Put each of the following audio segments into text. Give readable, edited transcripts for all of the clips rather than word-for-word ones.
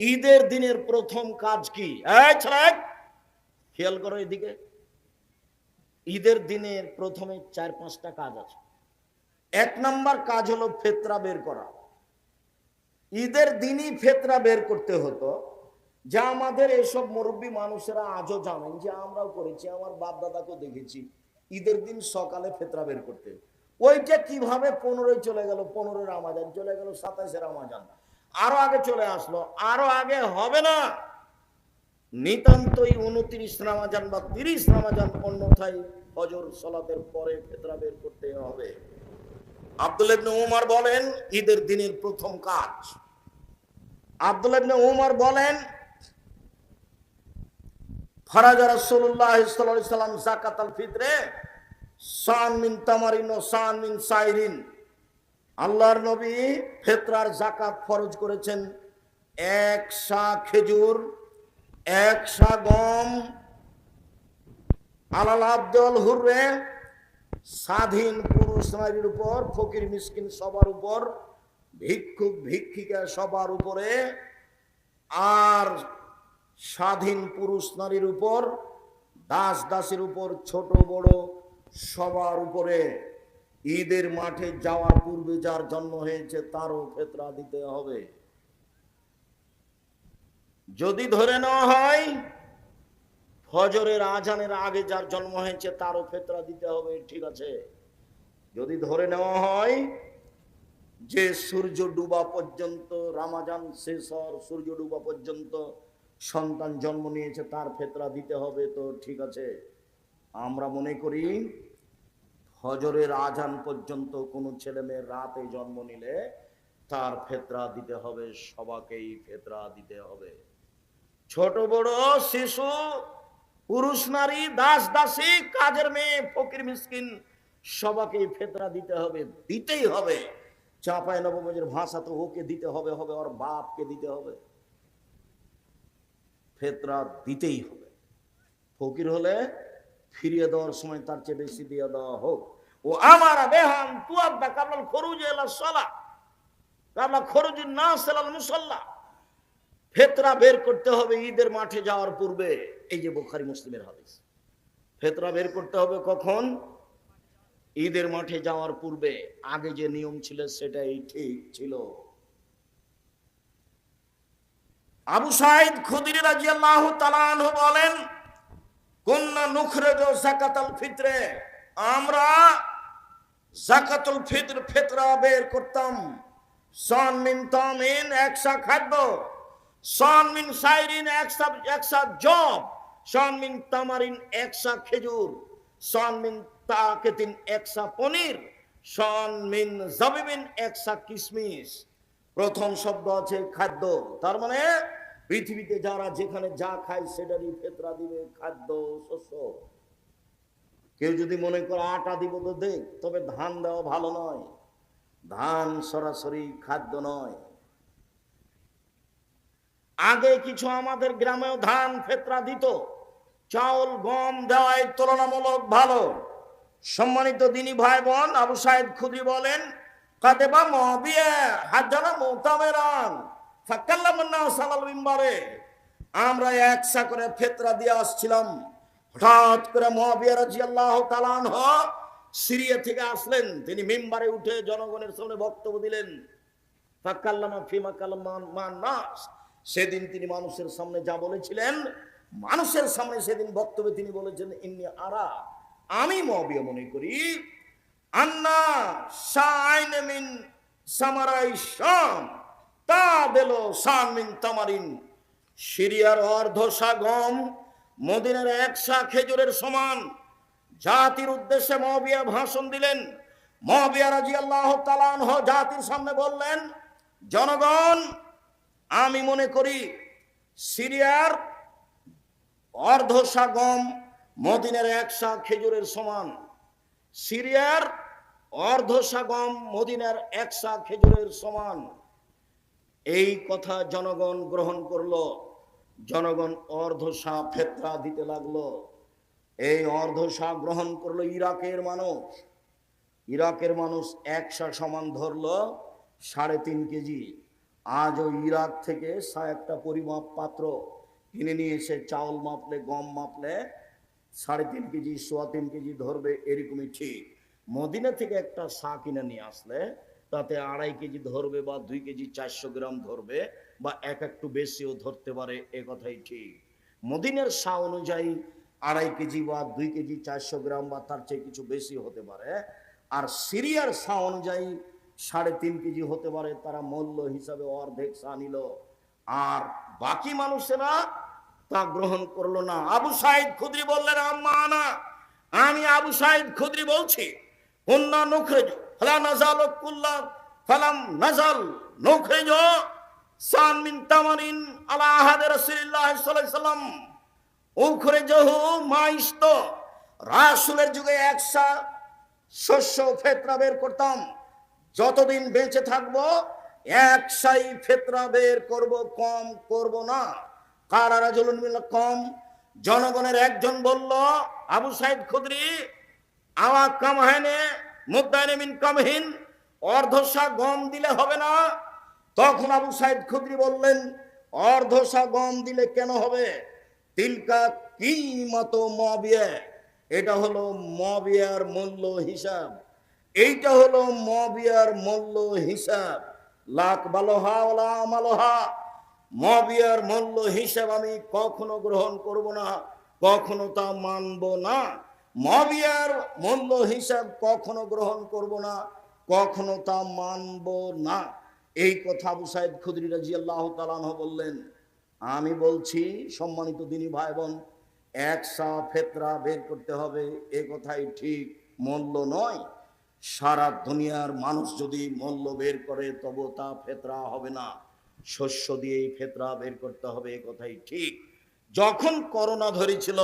ঈদের দিনের প্রথম কাজ কি? খেয়াল করো এদিকে। ঈদের দিনের প্রথমে 4-5টা কাজ আছে। 1 নাম্বার কাজ হলো ফেতরা বের করা। ঈদের দিনই ফেতরা বের করতে হতো, যা আমাদের এসব মুরব্বী মানুষেরা আজও জানেন, যে আমরাও করেছি, আমার বাপ দাদাকেও দেখেছি ঈদের দিন সকালে ফেতরা বের করতে। ওইটা কিভাবে 15 চলে গেল, 15 রমাজান চলে গেল, 27 রমাজান আরো আগে চলে আসলো, আরো আগে হবে না, নিতান্তই 29 রমাজান বা 30 রমাজান, অন্যথায় ফজর সালাতের পরে ফেতরা বের করতে হবে। আব্দুল্লাহ ইবনে উমর বলেন ঈদের দিনের প্রথম কাজ। আব্দুল্লাহ ইবনে উমর বলেন ফরাজা রাসূলুল্লাহ সাল্লাল্লাহু আলাইহি সাল্লাম যাকাতাল ফিতরে সান মিন তামারিন ও সান মিন সাইরিন। আল্লাহর নবী ফিতরার যাকাত ফরজ করেছেন 1 সা খেজুর, 1 সা গম, আলাল আব্দুল হুররে, স্বাধীন পুরুষ নারীর উপর, ফকির মিসকিন সবার উপর, ভিক্ষুক ভিক্ষিকা সবার উপরে, আর স্বাধীন পুরুষ নারীর উপর, দাস দাসের উপর, ছোট বড় সবার উপরে। ঈদের মাঠে যাওয়ার পূর্বে যার জন্ম হয়েছে তারও ফিতরা দিতে হবে। যদি ধরে নেওয়া হয় ফজরের আজানের আগে যার জন্ম হয়েছে তারও ফিতরা দিতে হবে, ঠিক আছে। যদি ধরে নেওয়া হয় যে সূর্য ডুবা পর্যন্ত, রমাজান শেষ হওয়ার সূর্য ডুবা পর্যন্ত সন্তান জন্ম নিয়েছে, তার ফিতরা দিতে হবে, তো ঠিক আছে। আমরা মনে করি ফজরের আজান পর্যন্ত কোনো ছেলে মেয়ের রাতে জন্ম নিলে তার ফিতরা দিতে হবে, সবাইকেই ফিতরা দিতে হবে। ছোট বড়, শিশু, পুরুষ নারী, দাস দাসী, কাজের মেয়ে, ফকির মিসকিন সবাইকেই ফিতরা দিতে হবে, দিতেই হবে। চাঁপায় নবগঞ্জের ভাষা তো ওকে দিতে হবে, হবে ওর বাপকে দিতে হবে, ফিতরা দিতেই হবে। ফকির হলে ফিরিয়ে দেওয়ার সময় তার চেয়ে বেশি দিয়ে দেওয়া হোক। ও আমার বেহান তুয়াদ্দা কাবলাল খরুজ ইলা সালাহ কাবলা খরুজুন নাস ইলাল মুসাল্লা। ফিতরা বের করতে হবে ঈদের মাঠে যাওয়ার পূর্বে। এই যে বুখারী মুসলিমের হাদিস, ফিতরা বের করতে হবে কখন? ঈদের মাঠে যাওয়ার পূর্বে। আগে যে নিয়ম ছিল সেটাই ঠিক ছিল। আবু সাঈদ খুদরি রাদিয়াল্লাহু তাআলা আনহু বলেন কুন্না নুখরিজু যাকাতাল ফিতরে, আমরা যাকাতুল ফিতর ফিতরা বের করতাম। সান মিন তামিন, 1 সা খাদ্য, সান মিন সাইরিন, 1 সা জব, সান মিন তামারিন, 1 সা খেজুর, সান মিন তাকিতিন, 1 সা পনির, সান মিন জাবিবিন, 1 সা কিশমিশ। প্রথম শব্দ আছে খাদ্য, তার মানে পৃথিবীতে যারা যেখানে যা খায় সেটারই ফিতরা দিবে, খাদ্য শস্য। কেউ যদি মনে করে আটা দিব তো দেখ, তবে ধান দেওয়া ভালো নয়, ধান সরাসরি খাদ্য নয়। আগে কিছু আমাদের গ্রামেও ধান ফিতরা দিত, চাউল গম দেওয়াই তুলনামূলক ভালো। সম্মানিত দিনী ভাই বোন, আবু সাঈদ খুদরি বলেন কাদেবা মুআবিয়া হাজ্জানা মুতামিরান ফাকাল্লামান নাস আলাল মিম্বারে, আমরা 1 সা করে ফিতরা দিয়ে আসছিলাম। হঠাৎ করে মুআবিয়া রাদিয়াল্লাহু তাআলা আনহু সিরিয়া থেকে আসলেন, তিনি মিম্বারে উঠে জনগণের সামনে বক্তব্য দিলেন। ফাকাল্লামা ফিমা কালামান নাস, সেদিন তিনি মানুষের সামনে যা বলেছিলেন, মানুষের সামনে সেদিন বক্তব্যে তিনি বলেছেন ইন্নী আরা, আমি মুআবিয়া মনে করি, আন্না শাইন মিন সামারাই শাম তাদেলো শান মিন তামারিন, সিরিয়ার অর্ধশা গম মদিনার 1 সা খেজুরের সমান। জাতির উদ্দেশ্যে মুআবিয়া ভাষণ দিলেন। মুআবিয়া রাদিয়াল্লাহু তাআলা আনহু জাতির সামনে বললেন, জনগণ, আমি মনে করি সিরিয়ার অর্ধশা গম মদিনার 1 সা খেজুরের সমান। সিরিয়ার অর্ধশা গম মদিনার 1 সা খেজুরের সমান। এই কথা জনগণ গ্রহণ করলো। জনগণ অর্ধশা ফিতরা দিতে লাগলো। এই অর্ধশা গ্রহণ করলো ইরাকের মানুষ। ইরাকের মানুষ 1 সা সমান ধরলো 3.5 কেজি, আজও ইরাক থেকে একটা পরিমাপ পাত্র কিনে নিয়ে এসে চাউল মাপলে, গম মাপলে 3.5 কেজি 3.25 কেজি ধরবে, এরকমই ঠিক। মদিনা থেকে একটা সা কিনে নিয়ে আসলে তাতে 2.5 কেজি ধরবে বা 2 কেজি 400 গ্রাম ধরবে বা একটু বেশিও ধরতে পারে, এ কথাই ঠিক। মদিনার সা অনুযায়ী 2.5 কেজি বা 2 কেজি 400 গ্রাম বা তার চেয়ে কিছু বেশি হতে পারে। আর সিরিয়ার সা অনুযায়ী 3.5 কেজি হতে পারে। তারা মূল্য হিসাবে অর্ধেক সা নিল, আর বাকি মানুষেরা তা গ্রহণ করলো না। আবু সাইদ খুদরি বললেন, আম্মানা, আমি আবু সাইদ খুদরি বলছি, কুন্না নুখরিজু ফালা নাযালু কুল্লা ফালাম নাযাল নুখরিজু সান মিন তামারিন আলা আহাদি রাসূলিল্লাহ সাল্লাল্লাহু আলাইহি ওয়াসাল্লাম উখরিজুহু মাইশত। রাসূলের যুগে 100 শস্য ফেতরা বের করতাম, যতদিন বেঁচে থাকবো 100 ফেতরা বের করব, কম করব না। কারা রাজুলুন মিনাল কম, জনগণের একজন বলল, আবু সাইদ খুদরি, আওয়া কামহানে মুদ্দাইনে মিন কামহিন, অর্ধশা গম দিলে হবে না? তখন আবু সাইদ খুদরি বললেন, অর্ধশা গম দিলে কেন হবে? তিলকা কিমাত মুআবিয়া, এটা হলো মুআবিয়ার মূল্য হিসাব, এইটা হলো মুআবিয়ার মূল্য হিসাব। লাক বালোহা ওয়ালা আমালোহা, মুআবিয়ার মূল্য হিসাব আমি কখনো গ্রহণ করব না, কখনো তা মানব না। মুআবিয়ার মূল্য হিসাব কখনো গ্রহণ করব না, কখনো তা মানব না। এই কথা আবু সাইদ খুদরি রাদিয়াল্লাহু তাআলা আনহু বললেন। আমি বলছি, সম্মানিত দিনী ভাই বোন, 100 ফেতরা বের করতে হবে, এ কথাই ঠিক, মূল্য নয়। সারা দুনিয়ার মানুষ যদি মূল্য বের করে তবু তা ফেতরা হবে না, শস্য দিয়েই ফেতরা বের করতে হবে, এ কথাই ঠিক। যখন করোনা ধরেছিল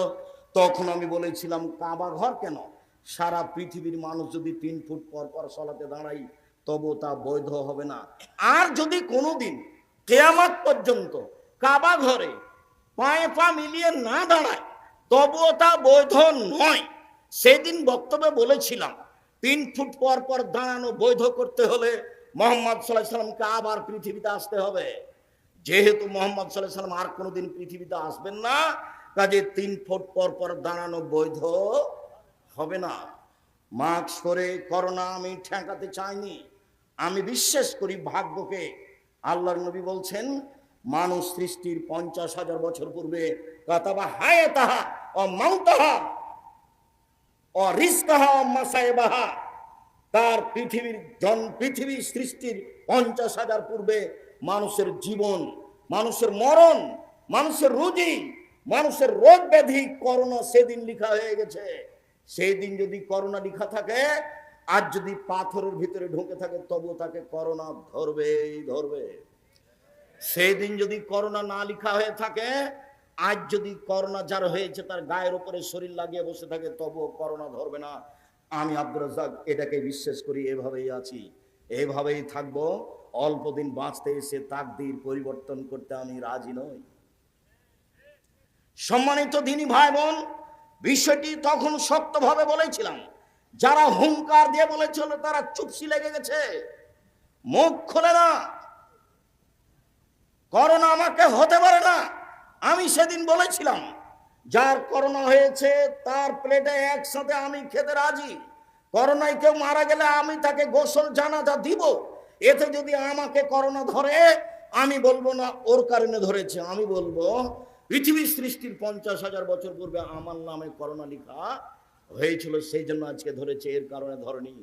তখন আমি বলেছিলাম, কাবা ঘর কেন, সারা পৃথিবীর মানুষ যদি 3 ফুট পর পর সলাতে দাঁড়াই তবু তা বৈধ হবে না। আর যদি কোনোদিন কিয়ামত পর্যন্ত কাবা ঘরে পায়ে পা মিলিয়ে না দাঁড়ায় তবুও তা বৈধ নয়। সেদিন বক্তব্যে বলেছিলাম, 3 ফুট পর পর দাঁড়ানো বৈধ করতে হলে মুহাম্মদ সাল্লাল্লাহু আলাইহি সাল্লামকে আবার পৃথিবীতে আসতে হবে। যেহেতু মুহাম্মদ সাল্লাল্লাহু আলাইহি সাল্লাম আর কোনোদিন পৃথিবীতে আসবেন না, কাজে 3 ফুট পর পর দাঁড়ানো বৈধ হবে না। মাস্ক পরে করোনা আমি ঠেকাতে চাইনি। আমি বিশ্বাস করি ভাগ্যকে। আল্লাহর নবী বলছেন, মানুষ সৃষ্টির 50,000 বছর পূর্বে কাতাবা হায়াতাহা ও মাউতাহা ও রিজকাহা ও মাসাইবাহা, তার পৃথিবী সৃষ্টির 50,000 পূর্বে মানুষের জীবন, মানুষের মরণ, মানুষের রুজি, মানুষের রোগ ব্যাধি, করোনা সেদিন লেখা হয়ে গেছে। সেই দিন যদি করোনা লেখা থাকে, আর যদি পাথরের ভিতরে ঢুকে থাকে তবু তাকে করোনা ধরবে। সেই দিন যদি করোনা না লেখা হয়ে থাকে, আজ যদি করোনা যার হয়েছে তার গায়ের উপরে শরীর লাগিয়ে বসে থাকে তবুও করোনা ধরবে না। আমি আব্দুর রাজ্জাক এটাকে বিশ্বাস করি, এভাবেই আছি, এভাবেই থাকবো। অল্প দিন বাঁচতে এসে তাকদীর পরিবর্তন করতে আমি রাজি নই। সম্মানিত দিনী ভাই বোন, বিষয়টি তখন শক্তভাবে বলেছিলাম। যারা হুঙ্কার দিয়ে বলেছিল তারা চুপসি লেগে গেছে, মুখ খোলে না। করোনা আমাকে হতে পারে না। আমি সেদিন বলেছিলাম, যার করোনা হয়েছে তার প্লেটে একসাথে আমি খেতে রাজি। করোনায় কেউ মারা গেলে আমি তাকে গোসল জানাজা দিব। এতে যদি আমাকে করোনা ধরে, আমি বলবো না ওর কারণে ধরেছে, আমি বলবো পৃথিবী সৃষ্টির 50,000 বছর পূর্বে আমার নামে করোনা লেখা হয়েছিল, সেই জন্য আজকে ধরেছে, এর কারণে ধরেনি।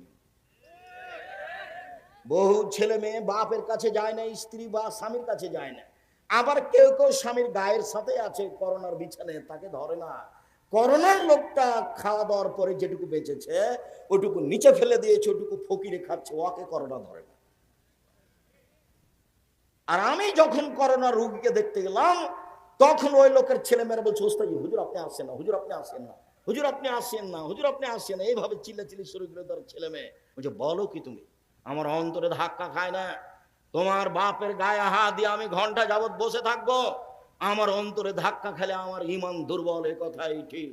বহু ছেলে মেয়ে বাপের কাছে যায় না, স্ত্রী বা স্বামীর কাছে যায় না। আবার কেউ কেউ স্বামীর গায়ের সাথে আছে করোনার বিছানে, তাকে ধরে না। করোনার লোকটা খাওয়া দাওয়ার পরে যেটুকু বেঁচেছে ওটুকু নিচে ফেলে দিয়েছে, ওটুকু ফকিরে খাচ্ছে, ওকে করোনা ধরে না। আর আমি যখন করোনা রোগীকে দেখতে গেলাম তখন ওই লোকের ছেলে মেয়েরা বলছে, ওস্তাদ হুজুর আপনি আসেন না, হুজুর আপনি আসেন না, হুজুর আপনি আসেন না, হুজুর আপনি আসেন না, এইভাবে চিল্লাচিল্লি শুরু করে তার ছেলে মেয়ে। বলছে, বলো কি তুমি? আমার অন্তরে ধাক্কা খায় না। তোমার বাপের গায়ে হাত দিয়ে আমি ঘন্টা যাবত বসে থাকবো, আমার অন্তরে ধাক্কা খেলে আমার ঈমান দুর্বল, এ কথাই ঠিক।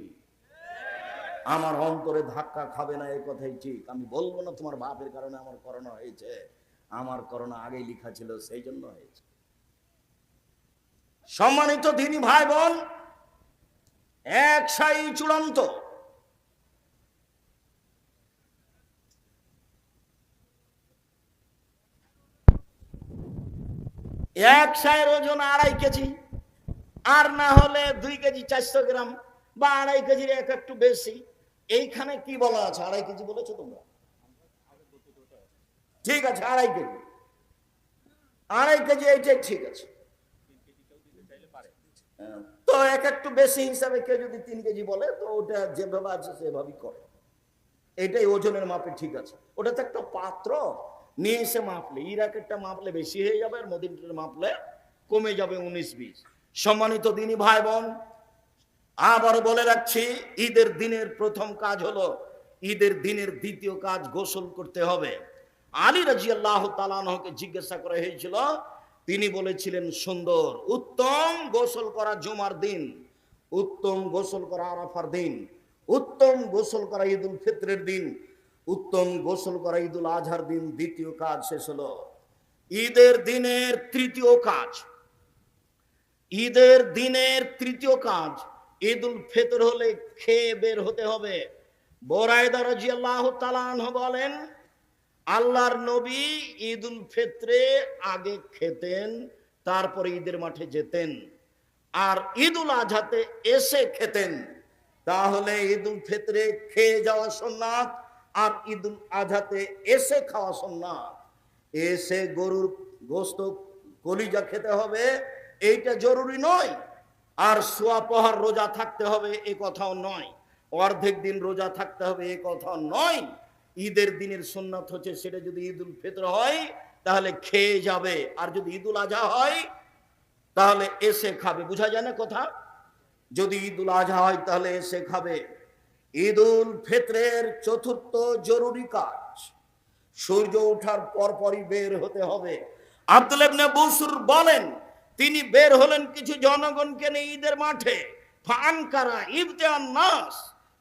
আমার অন্তরে ধাক্কা খাবে না, এ কথাই ঠিক। আমি বলবো না তোমার বাপের কারণে আমার করোনা হয়েছে, আমার করোনা আগেই লেখা ছিল, সেই জন্য হয়েছে। সম্মানিত দিনী ভাই বোন, এক সাই চূড়ান্ত। এক সাইয়ের ওজন 2.5 কেজি, আর না হলে 2 কেজি 400 গ্রাম, বা 2.5 কেজির একটু বেশি। এইখানে কি বলা আছে? 2.5 কেজি বলেছো তোমরা? ঠিক আছে, 2.5 কেজি, 2.5 কেজি, এইটাই ঠিক আছে। তো একটু বেশি হিসাবে কেউ যদি 3 কেজি বলে, তো ওটা যেভাবে আছে সেভাবেই করে। এটাই ওজনের মাপে ঠিক আছে। ওটা তো একটা পাত্র, নিয়ে এসে মাপলে, ইরাকেরটা মাপলে বেশি হয়ে যাবে, আর মদিনার মাপলে কমে যাবে 19-20। সম্মানিত দিনী ভাই বোন, আবার বলে রাখছি, ঈদের দিনের প্রথম কাজ হলো, ঈদের দিনের দ্বিতীয় কাজ গোসল করতে হবে। আলী রাদিয়াল্লাহু তাআলা আনহুকে জিজ্ঞাসা করা হয়েছিল, তিনি বলেছিলেন সুন্দর, উত্তম গোসল করা জুমার দিন, উত্তম গোসল করা আরাফার দিন, উত্তম গোসল করা ঈদুল ফিতরের দিন, উত্তম গোসল করা ঈদুল আজহার দিন। দ্বিতীয় কাজ শেষ হলো। ঈদের দিনের তৃতীয় কাজ, ঈদের দিনের তৃতীয় কাজ, ঈদুল ফিতর হলে খেয়ে বের হতে হবে। বুরায়দা রাদিয়াল্লাহু তাআলা আনহু বলেন, আল্লাহর নবী ঈদুল ফিতরে আগে খেতেন, তারপরে ঈদের মাঠে যেতেন, আর ঈদুল আজহাতে এসে খেতেন। তাহলে ঈদুল ফিতরে খেয়ে যাওয়া সুন্নাত, আর ঈদুল আজহাতে এসে খাওয়া সুন্নাত। এসে গরুর গোশত কলিজা খেতে হবে, এইটা জরুরি নয়। আর সোয়া পহর রোজা থাকতে হবে এ কথাও নয়, অর্ধেক দিন রোজা থাকতে হবে এ কথাও নয়। ঈদের দিনের সুন্নাত হচ্ছে, সেটা যদি ঈদুল ফিতর হয় তাহলে খেয়ে যাবে, আর যদি ঈদুল আজহা হয় তাহলে এসে খাবে। বুঝা যায় না কথা? যদি ঈদুল আজহা হয় তাহলে এসে খাবে। ঈদুল ফিতরের চতুর্থ জরুরি কাজ, সূর্য ওঠার পরপরই বের হতে হবে। আব্দুল্লাহ ইবনে বুসর বলেন, তিনি বের হলেন কিছু জনগণকে নিয়ে ঈদের মাঠে। ফানকারা ইবতিআন নাস,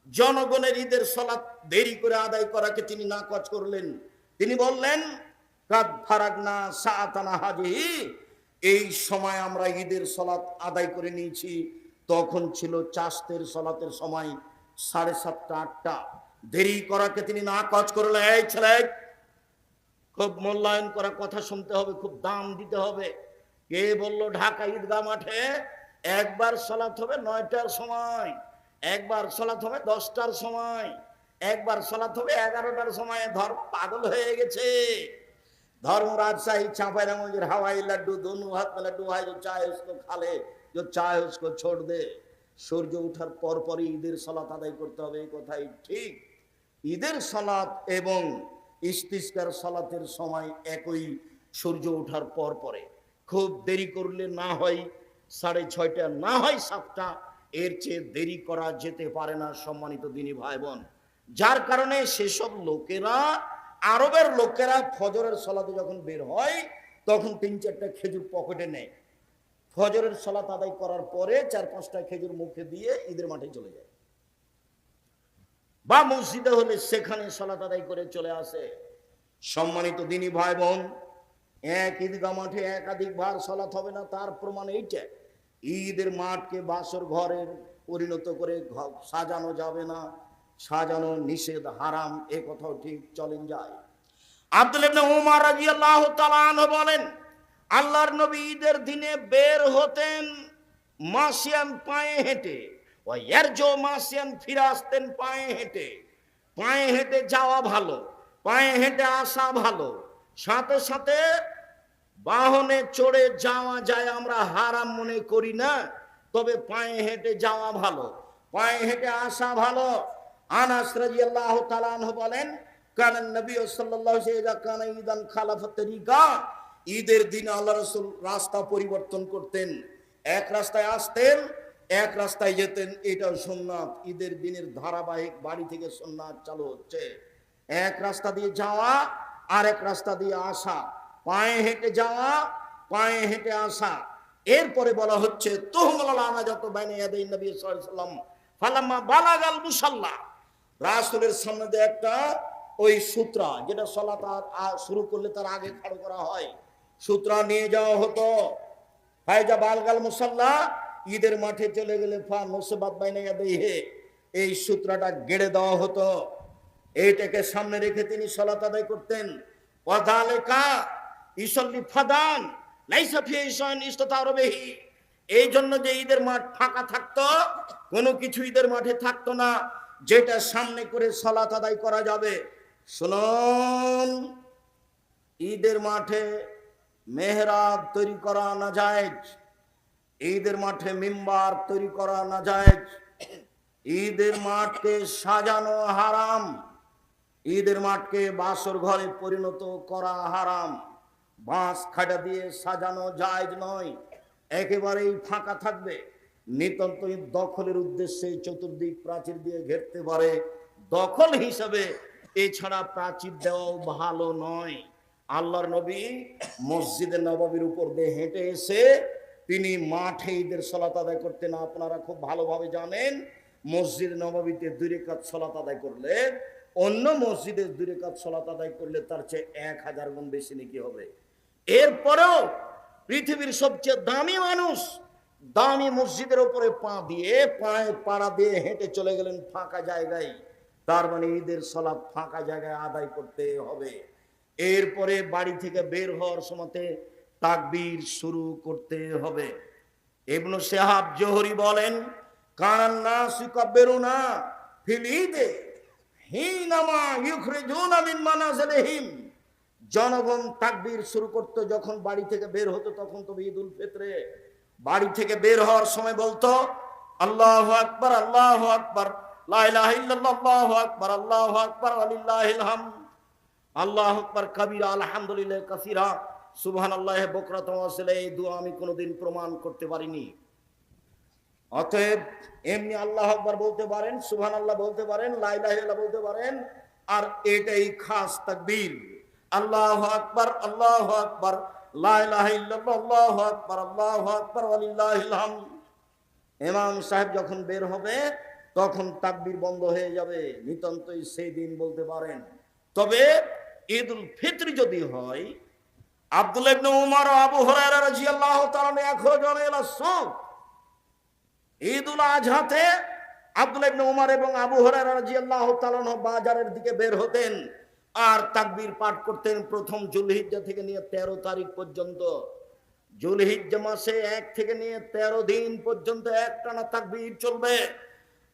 জনগণের ঈদের সালাত দেরি করে আদায় করাকে তিনি নাকচ করলেন। তিনি বললেন, কাদ ফারাগনা সাআতানা হাজিহি, এই সময় আমরা ঈদের সালাত আদায় করে নিয়েছি। তখন ছিল চাষতের সালাতের সময় 7:30 8টা। দেরি করাকে তিনি নাকচ করলেন। এই ছেলে, খুব মূল্যায়ন করা কথা শুনতে হবে, খুব দাম দিতে হবে। কে বলল ঢাকা ঈদগাহ মাঠে একবার সালাত হবে 9টার সময়, একবার সালাত হবে 10টার সময়, একবার সালাত হবে 11টার সময়? ধর্ম পাগল হয়ে গেছে। धर्म राजशाही चांपाईनगंज हवाई लड्डू दोनों हाथ में लड्डू है, जो चाहे उसको खा ले, जो चाहे उसको छोड़ दे। সূর্য ওঠার পরপরই ঈদের সালাত আদায় করতে হবে, এই কথাই ঠিক। ঈদের সালাত এবং ইস্তিসকার সালাতের সময় একই, সূর্য ওঠার পরপরে। খুব দেরি করলে না হয় 6:30, না হয় 7টা, এর চেয়ে দেরি করা যেতে পারে না সম্মানিত দিনী ভাই বোন। যার কারণে সেসব লোকেরা, আরবের লোকেরা ফজরের সালাতে যখন বের হয় তখন 3-4টা খেজুর পকেটে নেয়। ফজরের সালাত আদায় করার পরে 4-5টা খেজুর মুখে দিয়ে ঈদের মাঠে চলে যায়, বা মসজিদে হলে সেখানে সালাত আদায় করে চলে আসে। সম্মানিত দিনী ভাই বোন, এক ঈদগাহ মাঠে একাধিকবার সালাত হবে না, তার প্রমাণ এইটা। ঈদের মাঠকে বাসর ঘরে পরিণত করে সাজানো যাবে না, সাজানো নিষেধ, হারাম, এ কথাও ঠিক চলেন যায়। আব্দুল্লাহ ইবনে উমর রাদিয়াল্লাহু তাআলা আনহু বলেন, আল্লাহর নবী ঈদের দিনে বের হতেন মাসিয়ান, পায়ে হেঁটে, ও ইয়ারজু মাসিয়ান, ফিরে আসতেন পায়ে হেঁটে। পায়ে হেঁটে যাওয়া ভালো, পায়ে হেঁটে আসা ভালো, সাথে সাথে বাহনে চড়ে যাওয়া যায়, আমরা হারাম মনে করি না, তবে পায়ে হেঁটে যাওয়া ভালো, পায়ে হেঁটে আসা ভালো। আনাস রাদিয়াল্লাহু তাআলা আনহু বলেন, কানান নবী সাল্লাল্লাহু আলাইহি ওয়াসাল্লাম কানা ঈদান খালাফা তরিকা, ঈদের দিন আল্লাহ রাসূল রাস্তা পরিবর্তন করতেন, এক রাস্তায় আসতেন, এক রাস্তায় যেতেন। এটাও সুন্নাত, ঈদের দিনের ধারাবাহিক বাড়ি থেকে সুন্নাত চালু হচ্ছে। এক রাস্তা দিয়ে যাওয়া, আর এক রাস্তা দিয়ে আসা, পায়ে হেঁটে যাওয়া, পায়ে হেঁটে আসা। এরপরে বলা হচ্ছে তুহমাল আনাজাতু বাইনা ইয়াদাই নবী সাল্লাল্লাহু আলাইহি ওয়াসাল্লাম ফালাম্মা বালাগাল মুসাল্লা, রাসূলের সামনে দিয়ে একটা ওই সূত্রা, যেটা সালাত শুরু করলে তার আগে খাড়ো করা হয়, সূত্রা নিয়ে যাওয়া হতো। ফায়জা বালগাল মুসাল্লা, ঈদের মাঠে চলে গেলে এই সূত্রটা গেড়ে দেওয়া হতো। এইটাকে সামনে রেখে তিনি সালাত আদায় করতেন। এই জন্য যে ঈদের মাঠ ফাঁকা থাকতো, কোনো কিছু ঈদের মাঠে থাকতো না যেটা সামনে করে সালাত আদায় করা যাবে। শুনুন, ঈদের মাঠে মেহরাব তৈরি করা নাজায়েজ, ঈদের মাঠে মিম্বার তৈরি করা নাজায়েজ, ঈদের মাঠকে সাজানো হারাম, ঈদের মাঠকে বাসর ঘরে পরিণত করা হারাম, বাঁশ খাটা দিয়ে সাজানো জায়েজ নয়, একেবারেই ফাঁকা থাকবে। নিতান্ত দখলের উদ্দেশ্যে চতুর্দিক প্রাচীর দিয়ে ঘেরতে পারে, দখল হিসাবে, এছাড়া প্রাচীর দেওয়াও ভালো নয়। আল্লাহর নবী মসজিদে নববীর উপর দিয়ে হেঁটে এসে তিনি মাঠে ঈদের সালাত আদায় করতেন। আপনারা খুব ভালোভাবে জানেন, মসজিদ নববীতে 2 রাকাত সালাত আদায় করলে অন্য মসজিদে 2 রাকাত সালাত আদায় করলে তার চেয়ে 1000 গুণ বেশি নেকি হবে। এরপরেও পৃথিবীর সবচেয়ে দামি মানুষ দামি মসজিদের উপরে পা দিয়ে, পায়ে পাড়া দিয়ে হেঁটে চলে গেলেন ফাঁকা জায়গায়। তার মানে ঈদের সালাত ফাঁকা জায়গায় আদায় করতে হবে। এরপরে বাড়ি থেকে বের হওয়ার সময়তে তাকবীর শুরু করতে হবে। ইবনে শিহাব জোহরি বলেন, কানান নাস ইকাব্বিরুনা ফিল ঈদে হিনামা ইখরিজুনা মিন মানাজিলিহিম। জনগণ তাকবীর শুরু করত যখন বাড়ি থেকে বের হতো, তখন তো ঈদুল ফিতরে। বাড়ি থেকে বের হওয়ার সময় বলতো আল্লাহু আকবার, আল্লাহু আকবার, লা ইলাহা ইল্লাল্লাহ, আল্লাহু আকবার, আল্লাহু আকবার, ওয়ালিল্লাহিল হামদ, আল্লাহু আকবার কাবীরা, আলহামদুলিল্লাহ কাসীরা, সুবহানাল্লাহি বুকরাতান ওয়া আসীলা। এই দোয়া আমি কোনোদিন প্রমাণ করতে পারিনি। অতএব এমনি আল্লাহু আকবার বলতে পারেন, সুবহানাল্লাহ বলতে পারেন, লা ইলাহা ইল্লাল্লাহ বলতে পারেন, আর এটাই খাস তাকবীর। আল্লাহু আকবার, আল্লাহু আকবার, লা ইলাহা ইল্লাল্লাহ, আল্লাহু আকবার, আল্লাহু আকবার, ওয়ালিল্লাহিল হামদ। ইমাম সাহেব যখন বের হবে তখন তাকবীর বন্ধ হয়ে যাবে। নিতান্তই সেই দিন বলতে পারেন। তবে ঈদুল ফিতর যদি হয়, আব্দুল্লাহ ইবনে উমর ও আবু হুরায়রা রাদিয়াল্লাহু তাআলা ইয়াখরুজুনা ইলা সুক। ঈদুল আজহাতে আব্দুল্লাহ ইবনে উমর এবং আবু হুরায়রা রাদিয়াল্লাহু তাআলা বাজারের দিকে বের হতেন আর তাকবীর পাঠ করতেন প্রথম যুলহিজ্জা থেকে নিয়ে 13 তারিখ পর্যন্ত। যুলহিজ্জা মাসে 1 থেকে নিয়ে 13 দিন পর্যন্ত একটানা তাকবীর চলবে।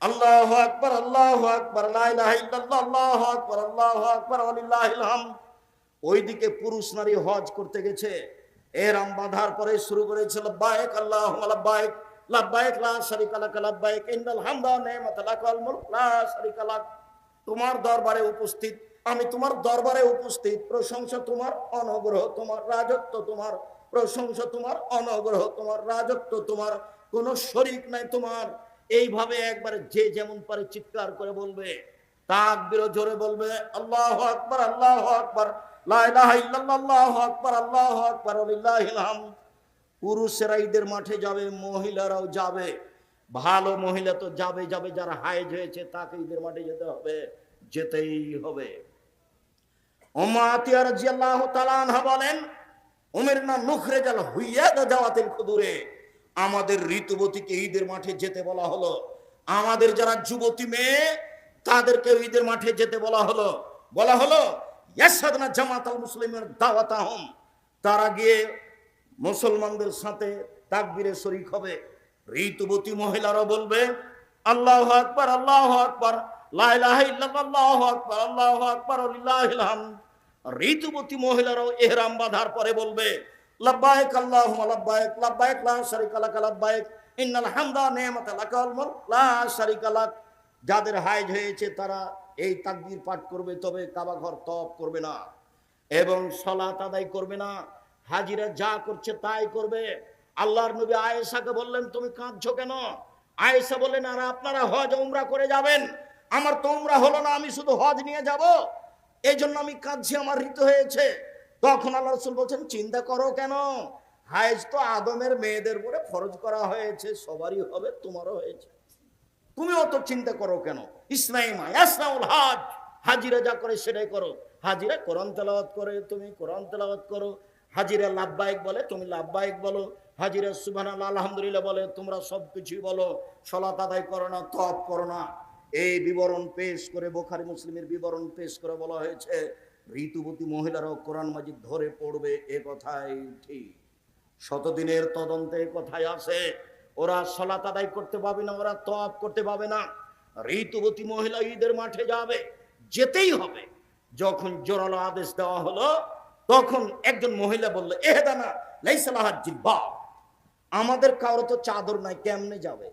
আল্লাহু আকবার, আল্লাহু আকবার, লা ইলাহা ইল্লাল্লাহ, আল্লাহু আকবার, আল্লাহু আকবার, ওয়ালিল্লাহিল হামদ। ওইদিকে পুরুষ নারী হজ করতে গেছে, এহরাম বাঁধার পরে শুরু করেছে লাব্বাইক আল্লাহুম্মা লাব্বাইক, লাব্বাইক লা শারীকা লাক, লাব্বাইক ইন্নাল হামদা ওয়া নি'মাতা লাক ওয়াল মুলক লা শারীকা লাক। তোমার দরবারে উপস্থিত, আমি তোমার দরবারে উপস্থিত, প্রশংসা তোমার, অনুগ্রহ তোমার, রাজত্ব তোমার, প্রশংসা তোমার, অনুগ্রহ তোমার, রাজত্ব তোমার, কোনো শরীক নাই তোমার। এইভাবে একবারে যে যেমন পারে চিৎকার করে বলবে, তাকবীর জোরে বলবে, আল্লাহু আকবার, আল্লাহু আকবার, লা ইলাহা ইল্লাল্লাহ, আল্লাহু আকবার, আল্লাহু আকবার, ওয়ালিল্লাহিল হামদ। পুরুষেরা ঈদের মাঠে যাবে, মহিলারাও যাবে। ভালো মহিলা তো যাবে, যারা হায়েজ হয়েছে তাকে ঈদের মাঠে যেতে হবে, যেতেই হবে। উম্মে আতিয়া রাদিয়াল্লাহু তাআলা আনহা বলেন, উমিরনা নুখরিজাল হুইয়াদা জাওয়াতিল কুদুরে। আমাদের ঋতুবতীকে ঈদের মাঠে যেতে বলা হলো। আমাদের যারা যুবতী মেয়ে তাদেরকে ঈদের মাঠে যেতে বলা হলো ইয়াশহাদনা জামাতাল মুসলিমিন দাওয়াতাহুম। তারা গিয়ে মুসলমানদের সাথে তাকবীরে শরীক হবে। ঋতুবতী মহিলারা বলবে আল্লাহু আকবার, আল্লাহু আকবার, লা ইলাহা ইল্লাল্লাহ, আল্লাহু আকবার, আল্লাহু আকবার, ওয়ালিল্লাহিল হামদ। ঋতুবতী মহিলারাও ইহরাম বাঁধার পরে বলবে লাব্বাইক আল্লাহুম্মা লাব্বাইক, লাব্বাইক লা শারীকা লাক, লাব্বাইক ইন্নাল হামদা ওয়া নি'মাতা লাক ওয়াল মুলক লা শারীকা লাক। যাদের হায়েজ হয়েছে তারা এই তাকবীর পাঠ করবে, তবে কাবা ঘর তওয়াফ করবে না এবং সালাত আদায় করবে না। হাজিরা যা করছে তাই করবে। আল্লাহর নবী আয়েশাকে বললেন, তুমি কাঁদছো কেন? আয়েশা বললেন, আর আপনারা হজ উমরা করে যাবেন, আমার তো উমরা হলো না, আমি শুধু হজ নিয়ে যাব, এই জন্য আমি কাঁদছি, আমার ঋতু হয়েছে। তখন আল্লাহ রাসূল বলছেন, চিন্তা করো কেন? হায়েজ তো আদমের মেয়েদের উপরে ফরজ করা হয়েছে, সবারই হবে, তোমারও হয়েছে, তুমি অত চিন্তা করো কেন? ইসনাইমা ইয়াসনাউল হজ, হাজিরা যা করে সেটাই করো। হাজিরা কোরআন তেলাওয়াত করে, তুমি কোরআন তেলাওয়াত করো। হাজিরা লাব্বাইক বলে, তুমি লাব্বাইক বলো। হাজিরা সুবহানাল্লাহ আলহামদুলিল্লাহ বলে, তোমরা সব কিছুই বলো। সালাত আদায় করো না, তওয়াফ করো না। এই বিবরণ পেশ করে, বুখারী মুসলিমের বিবরণ পেশ করে বলা হয়েছে ঋতুবতী মহিলারাও কোরআন মাজিদ ধরে পড়বে। এ কথাই ঠিক। শতদিনের তদন্তে কথায় আছে ওরা সালাত আদায় করতে পাবে না, ওরা তওয়াফ করতে পাবে না। ঋতুবতী মহিলা ঈদের মাঠে যাবে, যেতেই হবে। যখন জোরালো আদেশ দেওয়া হলো, তখন একজন মহিলা বলল, এহদানা লাইসা লাহা জিলবাব, আমাদের কারো তো চাদর নাই, কেমনে যাবে?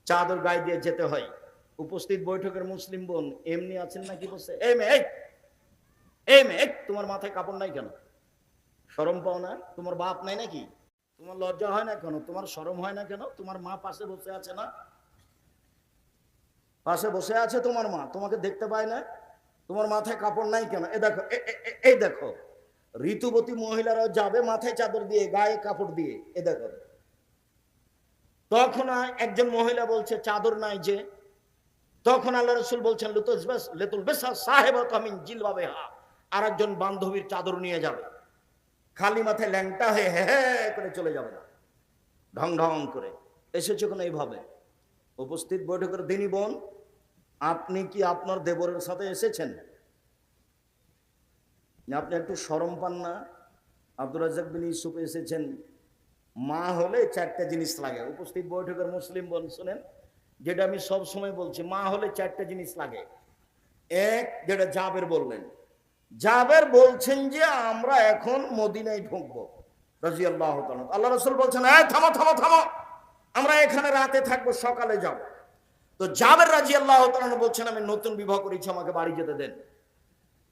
চাদর গায়ে দিয়ে যেতে হয়। উপস্থিত বৈঠকের মুসলিম বোন এমনি আছেন নাকি? বলছে, এই মেয়ে, তোমার মাথায় কাপড় নাই কেন? শরম পাও না? তোমার বাপ নাই নাকি? তোমার লজ্জা হয় না কেন? তোমার শরম হয় না কেন? তোমার মা পাশে বসে আছে না? পাশে বসে আছে তোমার মা, তোমাকে দেখতে পায় না? তোমার মাথায় কাপড় নাই কেন? এই দেখো ঋতুবতী মহিলারাও যাবে মাথায় চাদর দিয়ে, গায়ে কাপড় দিয়ে। এ দেখো। তখন একজন মহিলা বলছে চাদর নাই যে। তখন আল্লাহ রাসূল বলছেন লেতুল বেসা সাহেবাত মিন জিলবাবিহা, আর একজন বান্ধবীর চাদর নিয়ে যাবে। খালি মাথায় ল্যাংটা হয়ে হে করে চলে যাবে না, ঢং ঢং করে। এসেছে কোনো এইভাবে? উপস্থিত বৈঠকের দিনী বোন, আপনি কি আপনার দেবরের সাথে এসেছেন? আপনি একটু শরম পান না? আব্দুর রাজ্জাক বিন ইউসুফ এসেছেন। মা হলে চারটা জিনিস লাগে। উপস্থিত বৈঠকের মুসলিম বোন শুনেন, যেটা আমি সব সময় বলছি, মা হলে চারটা জিনিস লাগে। এক, যেটা জাবের বললেন, জাবের বলছেন যে আমরা এখন মদিনায় ঢুকবো রাদিয়াল্লাহু তাআলা। আল্লাহ রাসূল বলছেন, এই থামো থামো থামো, আমরা এখানে রাতে থাকবো, সকালে যাব। তো জাবের রাদিয়াল্লাহু তাআলা বলছেন, আমি নতুন বিবাহ করেছি, আমাকে বাড়ি যেতে দেন।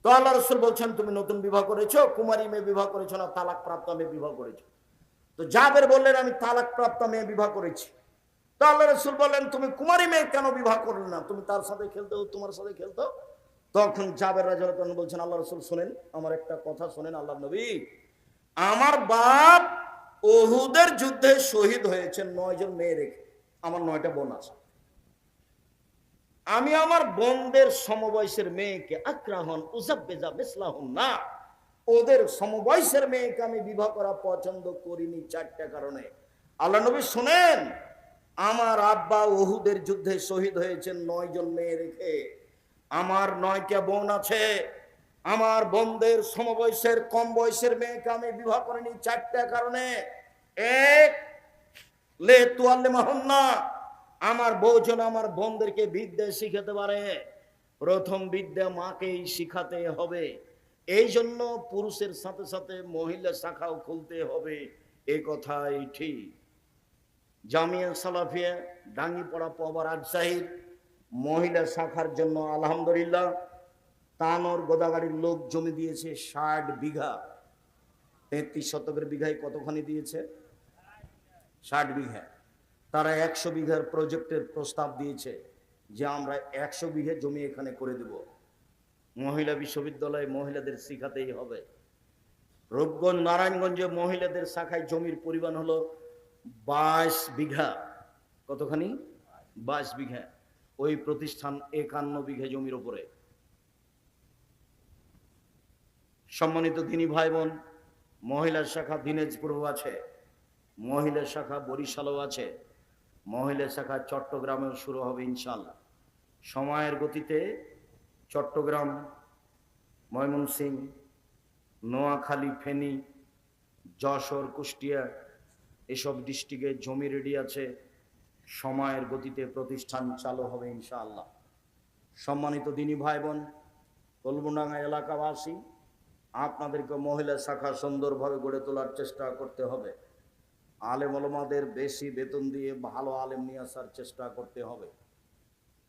তো আল্লাহ রাসূল বলছেন, তুমি নতুন বিবাহ করেছো, কুমারী মেয়ে বিবাহ করেছো না তালাক প্রাপ্ত মেয়ে বিবাহ করেছো? তো জাবের বললেন, আমি তালাক প্রাপ্ত মেয়ে বিবাহ করেছি। তো আল্লাহ রাসূল বললেন, তুমি কুমারী মেয়ে কেন বিবাহ করলে না? তুমি তার সাথে খেলতে, তোমার সাথে খেলতো। তখন জাবের রাদিয়াল্লাহু তাআলা বলছেন, আল্লাহ রাসূল শুনেন, আমার একটা কথা শুনেন। আল্লাহ নবী, আমার বাপ উহুদের যুদ্ধে শহীদ হয়েছে 9 জন মেয়ে রেখে, আমার 9টা বোন আছে। আমি আমার বোনদের সমবয়সের মেয়েকে আক্রাহন উজাব্বেজা মিসলাহুন না, ওদের সমবয়সের মেয়েকে আমি বিবাহ করা পছন্দ করিনি 4টা কারণে। আল্লাহ নবী শুনেন, আমার আব্বা উহুদের যুদ্ধে শহীদ হয়েছেন 9 জন মেয়ে রেখে। আমার 9টা বোন আছে, আমার বোনদের সমবয়সের কম বয়সের মেয়েকে আমি বিবাহ করিনি 4টা কারণে। এক, লে তুয়াল্লিমাহুন্না, আমার বউ যেন আমার বোনদেরকে বিদ্যা শিখাতে পারে। প্রথম বিদ্যা মাকেই শিখাতে হবে। এই জন্য পুরুষের সাথে সাথে মহিলা শাখাও খুলতে হবে। এ কথাই ঠিক। জামিয়া সালাফিয়া ডাঙ্গিপাড়া পবা রাজশাহীর মহিলা শাখার জন্য আলহামদুলিল্লাহ তানোর গোদাগাড়ির লোক জমি দিয়েছে 60 বিঘা। 33 শতকের বিঘায় কতখানি দিয়েছে? 60 বিঘা। তারা 100 বিঘার প্রজেক্টের প্রস্তাব দিয়েছে যে আমরা 100 বিঘা জমি এখানে করে দেব। মহিলা বিশ্ববিদ্যালয়ে মহিলাদের শিখাতেই হবে। রূপগঞ্জ নারায়ণগঞ্জে মহিলাদের শাখায় জমির পরিমাণ হলো 22 বিঘা। কতখানি? 22 বিঘা। ওই প্রতিষ্ঠান 51 বিঘা জমির উপরে। সম্মানিত দিনী ভাই বোন, মহিলা শাখা দিনাজপুরেও আছে, মহিলা শাখা বরিশালেও আছে, মহিলা শাখা চট্টগ্রামেও শুরু হবে ইনশাআল্লাহ। সময়ের গতিতে চট্টগ্রাম, ময়মনসিংহ, নোয়াখালী, ফেনী, যশোর, কুষ্টিয়া এসব ডিস্ট্রিক্টে জমি রেডি আছে। সময়ের গতিতে প্রতিষ্ঠান চালু হবে ইনশাআল্লাহ। সম্মানিত দিনী ভাই বোন, কলমডাঙ্গা এলাকাবাসী, আপনাদেরকে মহিলা শাখা সুন্দরভাবে গড়ে তোলার চেষ্টা করতে হবে। আলেম ওলামাদের বেশি বেতন দিয়ে ভালো আলেম নিয়ে আসার চেষ্টা করতে হবে।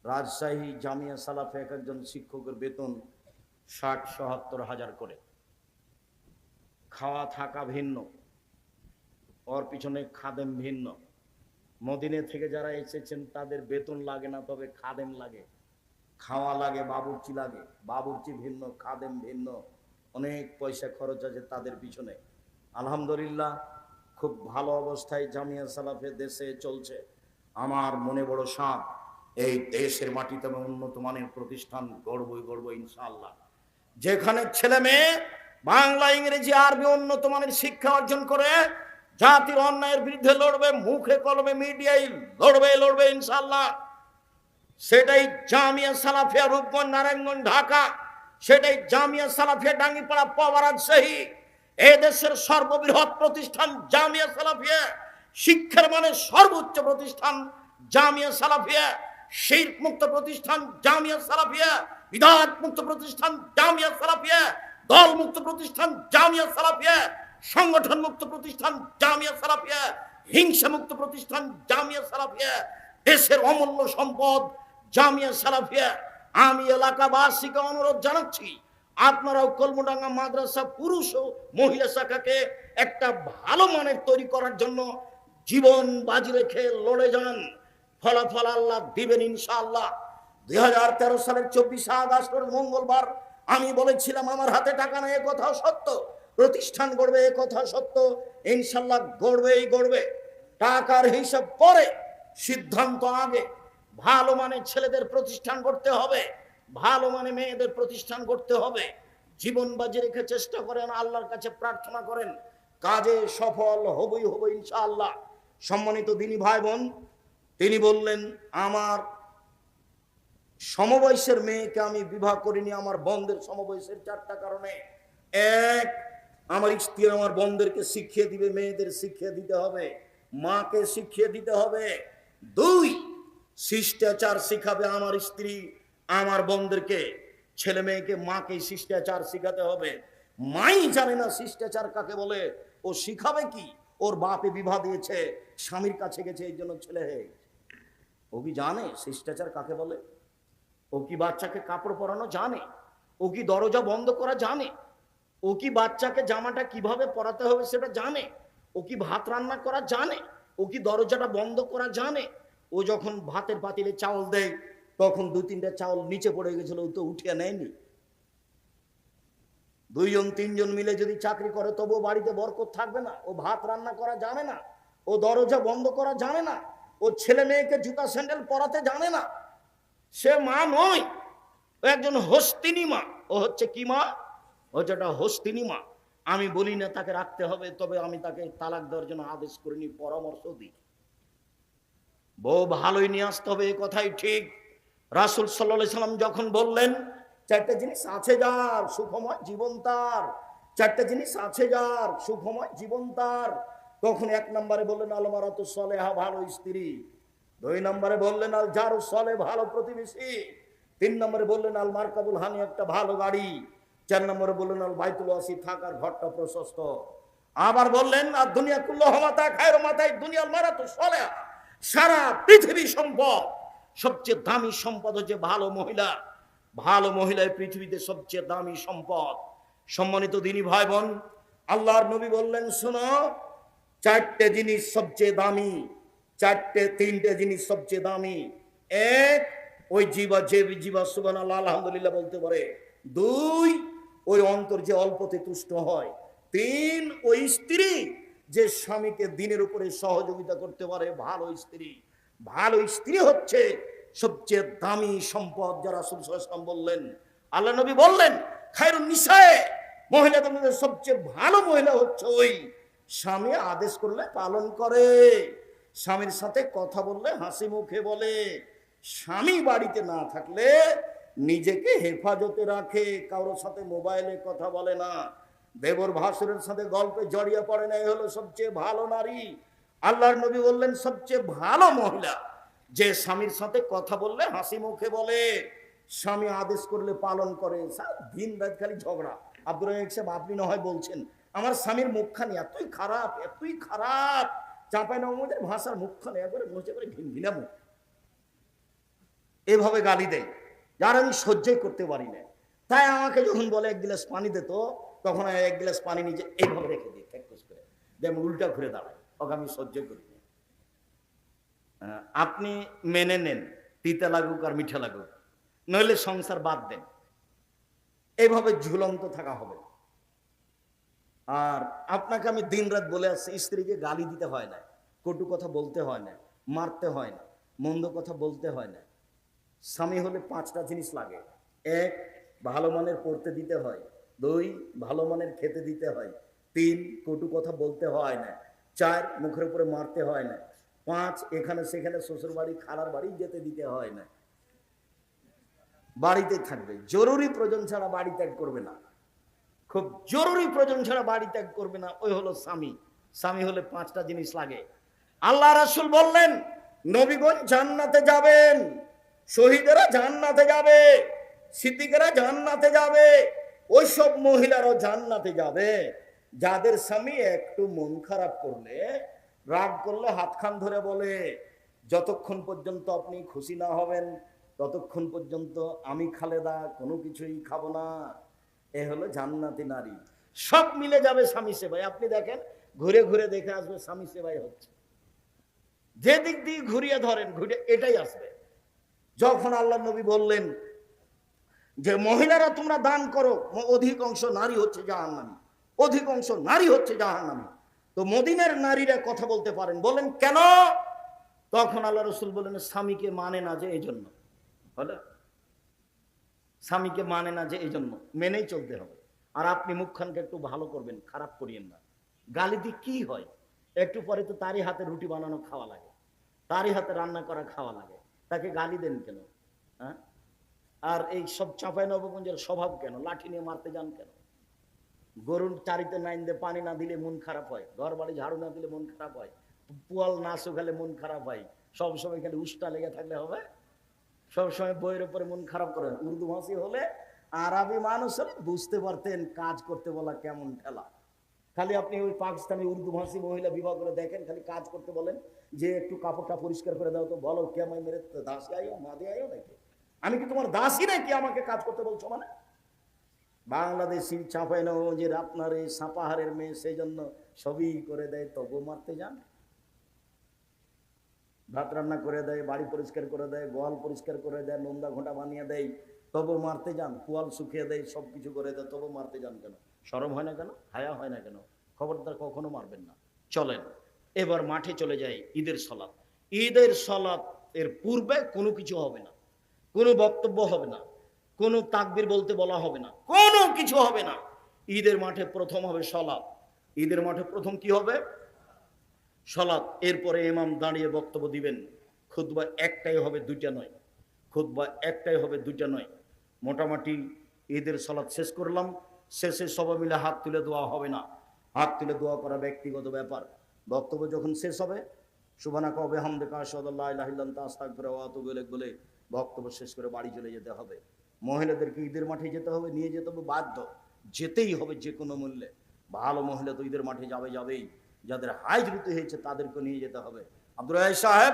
রাজশাহী জামিয়া সালাফে এক একজন শিক্ষকের বেতন 60-70 হাজার করে। খাওয়া থাকা ভিন্ন, ওর পিছনে খাদেম ভিন্ন। মদিনে থেকে যারা এসেছেন তাদের বেতন লাগে না, তবে খাদেম লাগে, খাওয়া লাগে, বাবুর্চি লাগে। বাবুর্চি ভিন্ন, খাদেম ভিন্ন, অনেক পয়সা খরচ আছে তাদের পিছনে। আলহামদুলিল্লাহ খুব ভালো অবস্থায় জামিয়া সালাফে দেশে চলছে। আমার মনে বড় সাধ, এই দেশের মাটিতে আমি উন্নত মানের প্রতিষ্ঠান গড়বই গড়ব ইনশাআল্লাহ। যেখানে ছেলে মেয়ে বাংলা ইংরেজি আরবি উন্নত মানের শিক্ষা অর্জন করে জাতির অন্যায়ের বিরুদ্ধে লড়বে, মুখে কলমে মিডিয়ায় লড়বে ইনশাআল্লাহ। সেটাই জামিয়া সালাফিয়া রূপগঞ্জ নারায়ণগঞ্জ ঢাকা, সেটাই জামিয়া সালাফিয়া ডাঙ্গিপাড়া পাওয়া রাজশাহী। এ দেশের সর্ববৃহৎ প্রতিষ্ঠান জামিয়া সালাফিয়া, শিক্ষার মানে সর্বোচ্চ প্রতিষ্ঠান জামিয়া সালাফিয়া, শিরক মুক্ত প্রতিষ্ঠান জামিয়া সালাফিয়া, বিদআত মুক্ত প্রতিষ্ঠান জামিয়া সালাফিয়া, দল মুক্ত প্রতিষ্ঠান জামিয়া সালাফিয়া, সংগঠন মুক্ত প্রতিষ্ঠান জামিয়া সালাফিয়া, হিংসা মুক্ত প্রতিষ্ঠান জামিয়া সালাফিয়া, দেশের অমূল্য সম্পদ জামিয়া সালাফিয়া। আমি এলাকাবাসীকে অনুরোধ জানাচ্ছি, আপনারাও কলমডাঙ্গা মাদ্রাসা পুরুষ ও মহিলা শাখাকে একটা ভালো মানের তৈরি করার জন্য জীবন বাজি রেখে লড়ে যান। ফলাফল আল্লাহ দিবেন ইনশাআল্লাহ। 2013 সালের 24 আগস্ট মঙ্গলবার আমি বলেছিলাম আমার হাতে টাকা নেই, এ কথা সত্য। প্রতিষ্ঠান গড়বে, এ কথা সত্য। ইনশাআল্লাহ গড়বে। টাকার হিসাব পরে, সিদ্ধান্ত আগে। ভালো মানের ছেলেদের প্রতিষ্ঠান করতে হবে, ভালো মানে মেয়েদের প্রতিষ্ঠান করতে হবে। জীবন বাজি রেখে চেষ্টা করেন, আল্লাহর কাছে প্রার্থনা করেন, কাজে সফল হবই ইনশাআল্লাহ। সম্মানিত দিনী ভাই বোন, তিনি বললেন আমার সমবয়সের মেয়েকে আমি বিবাহ করিনি আমার বোনদের সমবয়সের 4টা কারণে। 1, আমার স্ত্রী আমার বোনদেরকে শিখিয়ে দিবে, মেয়েদের শিখিয়ে দিতে হবে, মাকে শিখিয়ে দিতে হবে। 2, শিষ্টাচার শিখাবে আমার স্ত্রী আমার বোনদেরকে, ছেলে মেয়েকে মাকে শিষ্টাচার শিখাতে হবে। মাই জানে না শিষ্টাচার কাকে বলে, ও শিখাবে কি? ওর বাপে বিবাহ দিয়েছে, স্বামীর কাছে গেছে, এই জন্য ছেলে হয়ে গেছে। ও কি জানে শিষ্টাচার কাকে বলে? ও কি বাচ্চাকে কাপড় পরানো জানে? ও কি দরজা বন্ধ করা জানে? ও কি বাচ্চাকে জামাটা কিভাবে পরাতে হবে সেটা জানে? ও কি ভাত রান্না করা জানে? ও কি দরজাটা বন্ধ করা জানে? ও যখন ভাতের পাতিলে চাউল দেয় তখন 2-3টা চাউল নিচে পড়ে গেছিল, ও তো উঠিয়ে নেয়নি। 2-3জন মিলে যদি চাকরি করে তবুও বাড়িতে বরকত থাকবে না। ও ভাত রান্না করা জানে না, ও দরজা বন্ধ করা জানে না, ও ছেলে মেয়েকে জুতা স্যান্ডেল পরাতে জানে না। সে মা নয়, ও একজন হস্তিনী মা। ও হচ্ছে কি মা? ও যেটা হস্তিনী মা। আমি বলি না তাকে রাখতে হবে, তবে আমি তাকে তালাক দেওয়ার জন্য আদেশ করিনি, পরামর্শ দিই। বউ ভালোই নিয়ে আসতে হবে, এ কথাই ঠিক। রাসূল সাল্লাল্লাহু আলাইহি সাল্লাম যখন বললেন 4টা জিনিস আছে যার সুখময় জীবন তার, 4টা জিনিস আছে যার সুখময় জীবন তার, তখন 1 নম্বরে বললেন আল মারাতু সালেহা, ভালো স্ত্রী। 2 নম্বরে বললেন আল জারু সালেহ, ভালো প্রতিবেশী। 3 নম্বরে বললেন আল মারকাবুল হানি, একটা ভালো গাড়ি। 4 নম্বরে বললেন আল বাইতুল ওয়াসি, থাকার ঘরটা প্রশস্ত। আবার বললেন আর দুনিয়া কুল্লুহা মাতা খায়রু মাতাই দুনিয়াল মারাতু সালেহা, সারা পৃথিবী সম্পদ সবচেয়ে দামি সম্পদ হচ্ছে ভালো মহিলা। ভালো মহিলাই পৃথিবীতে সবচেয়ে দামি সম্পদ। সম্মানিত দিনী ভাই বোন, আল্লাহর নবী বললেন শোনো, 4টে জিনিস সবচেয়ে দামি, 3টে জিনিস সবচেয়ে দামি। 1, ওই জিবা, যে জিবা সুবহানাল্লাহ আলহামদুলিল্লাহ বলতে পারে। 2, ওই অন্তর যে অল্পতে তুষ্ট হয়। 3, ওই স্ত্রী যে স্বামীকে দিনের উপরে সহযোগিতা করতে পারে, ভালো স্ত্রী। ভালো স্ত্রী হচ্ছে সবচেয়ে দামি সম্পদ, যারা রাসূল সাল্লাল্লাহু আলাইহি ওয়াসাল্লাম বললেন। আল্লাহ নবী বললেন খায়রুন নিসায়ে, মহিলাদের মধ্যে সবচেয়ে ভালো মহিলা হচ্ছে ওই স্বামী আদেশ করলে পালন করে, স্বামীর সাথে কথা বললে হাসি মুখে বলে, স্বামী বাড়িতে না থাকলে নিজেকে হেফাজতে রাখে, কারোর সাথে মোবাইলে কথা বলে না, দেবর ভাসুরের সাথে গল্পে জড়িয়ে পড়ে না। এই হলো সবচেয়ে ভালো নারী। আল্লাহর নবী বললেন সবচেয়ে ভালো মহিলা যে স্বামীর সাথে কথা বললে হাসি মুখে বলে, স্বামী আদেশ করলে পালন করে। দিন রাত খালি ঝগড়া। আব্দুর রহিম সাহেব, আপনি না হয় বলছেন আমার স্বামীর মুখখানি এতই খারাপ, এতই খারাপ, চাঁপাইনবাবগঞ্জের ভাষার মুখখানি একবারে মজে করে ঘিনঘিনা মুখ, এভাবে গালি দেয় যার আমি সহ্যই করতে পারি না। তাই আমাকে যখন বলে 1 গ্লাস পানি দে, তো তখন 1 গ্লাস পানি নিজে এইভাবে রেখে দিই, ফেকুস করে যেমন উল্টা ঘুরে দাঁড়ায়, ওকে আমি সহ্য করি না। আপনি মেনে নেন, তিতা লাগুক আর মিঠা লাগুক, নইলে সংসার বাদ দেন। এইভাবে ঝুলন্ত থাকা হবে। আর আপনাকে আমি দিন রাত বলে আসছি, স্ত্রীকে গালি দিতে হয় না, কটু কথা বলতে হয় না, মারতে হয় না, মন্দ কথা বলতে হয় না, স্বামী হলে 5টা জিনিস লাগে। 1, ভালো মানের পড়তে দিতে হয়। 2, ভালো মানের খেতে দিতে হয়। 3, কটু কথা বলতে হয় না। 4, মুখের উপরে মারতে হয় না। 5, এখানে সেখানে শ্বশুর বাড়ি খালার বাড়ি যেতে দিতে হয় না। বাড়িতে থাকবে, জরুরি প্রয়োজন ছাড়া বাড়ি ত্যাগ করবে না। খুব জরুরি প্রয়োজন ছাড়া বাড়ি ত্যাগ করবে না, ওই হলো স্বামী। স্বামী হলে 5টা জিনিস লাগে। আল্লাহ রাসূল বললেন, নবীগণ জান্নাতে যাবেন, শহীদেরা জান্নাতে যাবে, সিদ্দিকেরা জান্নাতে যাবে, ওইসব মহিলারাও জান্নাতে যাবে যাদের স্বামী একটু মন খারাপ করলে, রাগ করলে হাতখান ধরে বলে, যতক্ষণ পর্যন্ত আপনি খুশি না হবেন ততক্ষণ পর্যন্ত আমি খালেদা কোনো কিছুই খাবো না। এ হলো জান্নাতি নারী। সব মিলে যাবে স্বামী সেবায়। আপনি দেখেন, ঘুরে ঘুরে দেখে আসবে স্বামী সেবাই হচ্ছে। যে দিক দিয়ে ঘুরিয়ে ধরেন, ঘুরে এটাই আসবে। যখন আল্লাহ নবী বললেন যে মহিলারা তোমরা দান করো, অধিকাংশ নারী হচ্ছে জাহান্নামী, অধিকাংশ নারী হচ্ছে জাহান্নামী। তো মদিনার নারীরা কথা বলতে পারেন, বলেন কেন? তখন আল্লাহ রসুল বলেন, স্বামীকে মানে না যে এই জন্য। হলো, স্বামীকে মানে না যে এই জন্য, মেনেই চলতে হবে। আর আপনি মুখখানকে একটু ভালো করবেন, খারাপ করিয়েন না। গালি দিয়ে কি হয়? একটু পরে তো তারই হাতে রুটি বানানো খাওয়া লাগে, তারই হাতে রান্না করা খাওয়া লাগে, তাকে গালি দেন কেন? হ্যাঁ? আর এই সব চাঁপাইনবাবগঞ্জের স্বভাব কেন? লাঠি নিয়ে মারতে যান কেন? গরুর চারিতে নাইন দিয়ে পানি না দিলে মন খারাপ হয়, ঘর বাড়ি ঝাড়ু না দিলে মন খারাপ হয়, পুয়াল না শুকালে মন খারাপ হয়, সবসময় খালি উষ্টা লেগে থাকলে হবে? সবসময় বইয়ের উপরে মন খারাপ করেন? উর্দু ভাষী হলে, আরবি মানুষ হলে বুঝতে পারতেন কাজ করতে বলা কেমন ঠেলা। খালি আপনি ওই পাকিস্তানি উর্দু ভাষী মহিলা বিবাহ করে দেখেন, খালি কাজ করতে বলেন যে একটু কাপড়টা পরিষ্কার করে দাও, তো বলো কে আমায় মেরে দাসী আইও মাদে আইও নাকি? আমি কি তোমার দাসী নাকি আমাকে কাজ করতে বলছো? মানে বাংলাদেশি চাঁপাইনবাবগঞ্জের আপনার এই সাপাহারের মেয়ে, সেই জন্য সবই করে দেয়, তবু মারতে যান। ভাত রান্না করে দেয়, বাড়ি পরিষ্কার করে দেয়, গোয়াল পরিষ্কার করে দেয়, নোন্দা ঘোঁটা বানিয়ে দেয়, তবু মারতে যান। পোয়াল শুকিয়ে দেয়, সব কিছু করে দেয়, তবু মারতে যান কেন? শরম হয় না কেন? হায়া হয় না কেন? খবরদার কখনো মারবেন না। চলেন এবার মাঠে চলে যাই। ঈদের সলাত, ঈদের সলাত এর পূর্বে কোনো কিছু হবে না, কোনো বক্তব্য হবে না, কোনো তাকবীর বলতে বলা হবে না, কোনো কিছু হবে না। ঈদের মাঠে প্রথম হবে সলাত। ঈদের মাঠে প্রথম কি হবে? সলাত। এরপরে ইমাম দাঁড়িয়ে বক্তব্য দিবেন। খুতবা একটাই হবে, দুইটা নয়। খুতবা একটাই হবে, দুইটা নয়। মোটামুটি ঈদের সলাত শেষ করলাম। শেষে সবাই মিলে হাত তুলে দোয়া হবে না, হাত তুলে দোয়া করা ব্যক্তিগত ব্যাপার। বক্তব্য যখন শেষ হবে, সুবহানাকা ওয়া বিহামদিকা আশহাদু আল্লা ইলাহা ইল্লা আনতা আস্তাগফিরুকা ওয়া আতুবু ইলাইক বলে বক্তব্য শেষ করে বাড়ি চলে যেতে হবে। মহিলাদেরকে ঈদের মাঠে যেতে হবে, নিয়ে যেতে হবে, বাধ্য যেতেই হবে যে কোনো মূল্যে। ভালো মহিলা তো ঈদের মাঠে যাবেই, যাদের হাইজ ঋতু হয়েছে তাদেরকে নিয়ে যেতে হবে। আব্দুর রাজ্জাক সাহেব,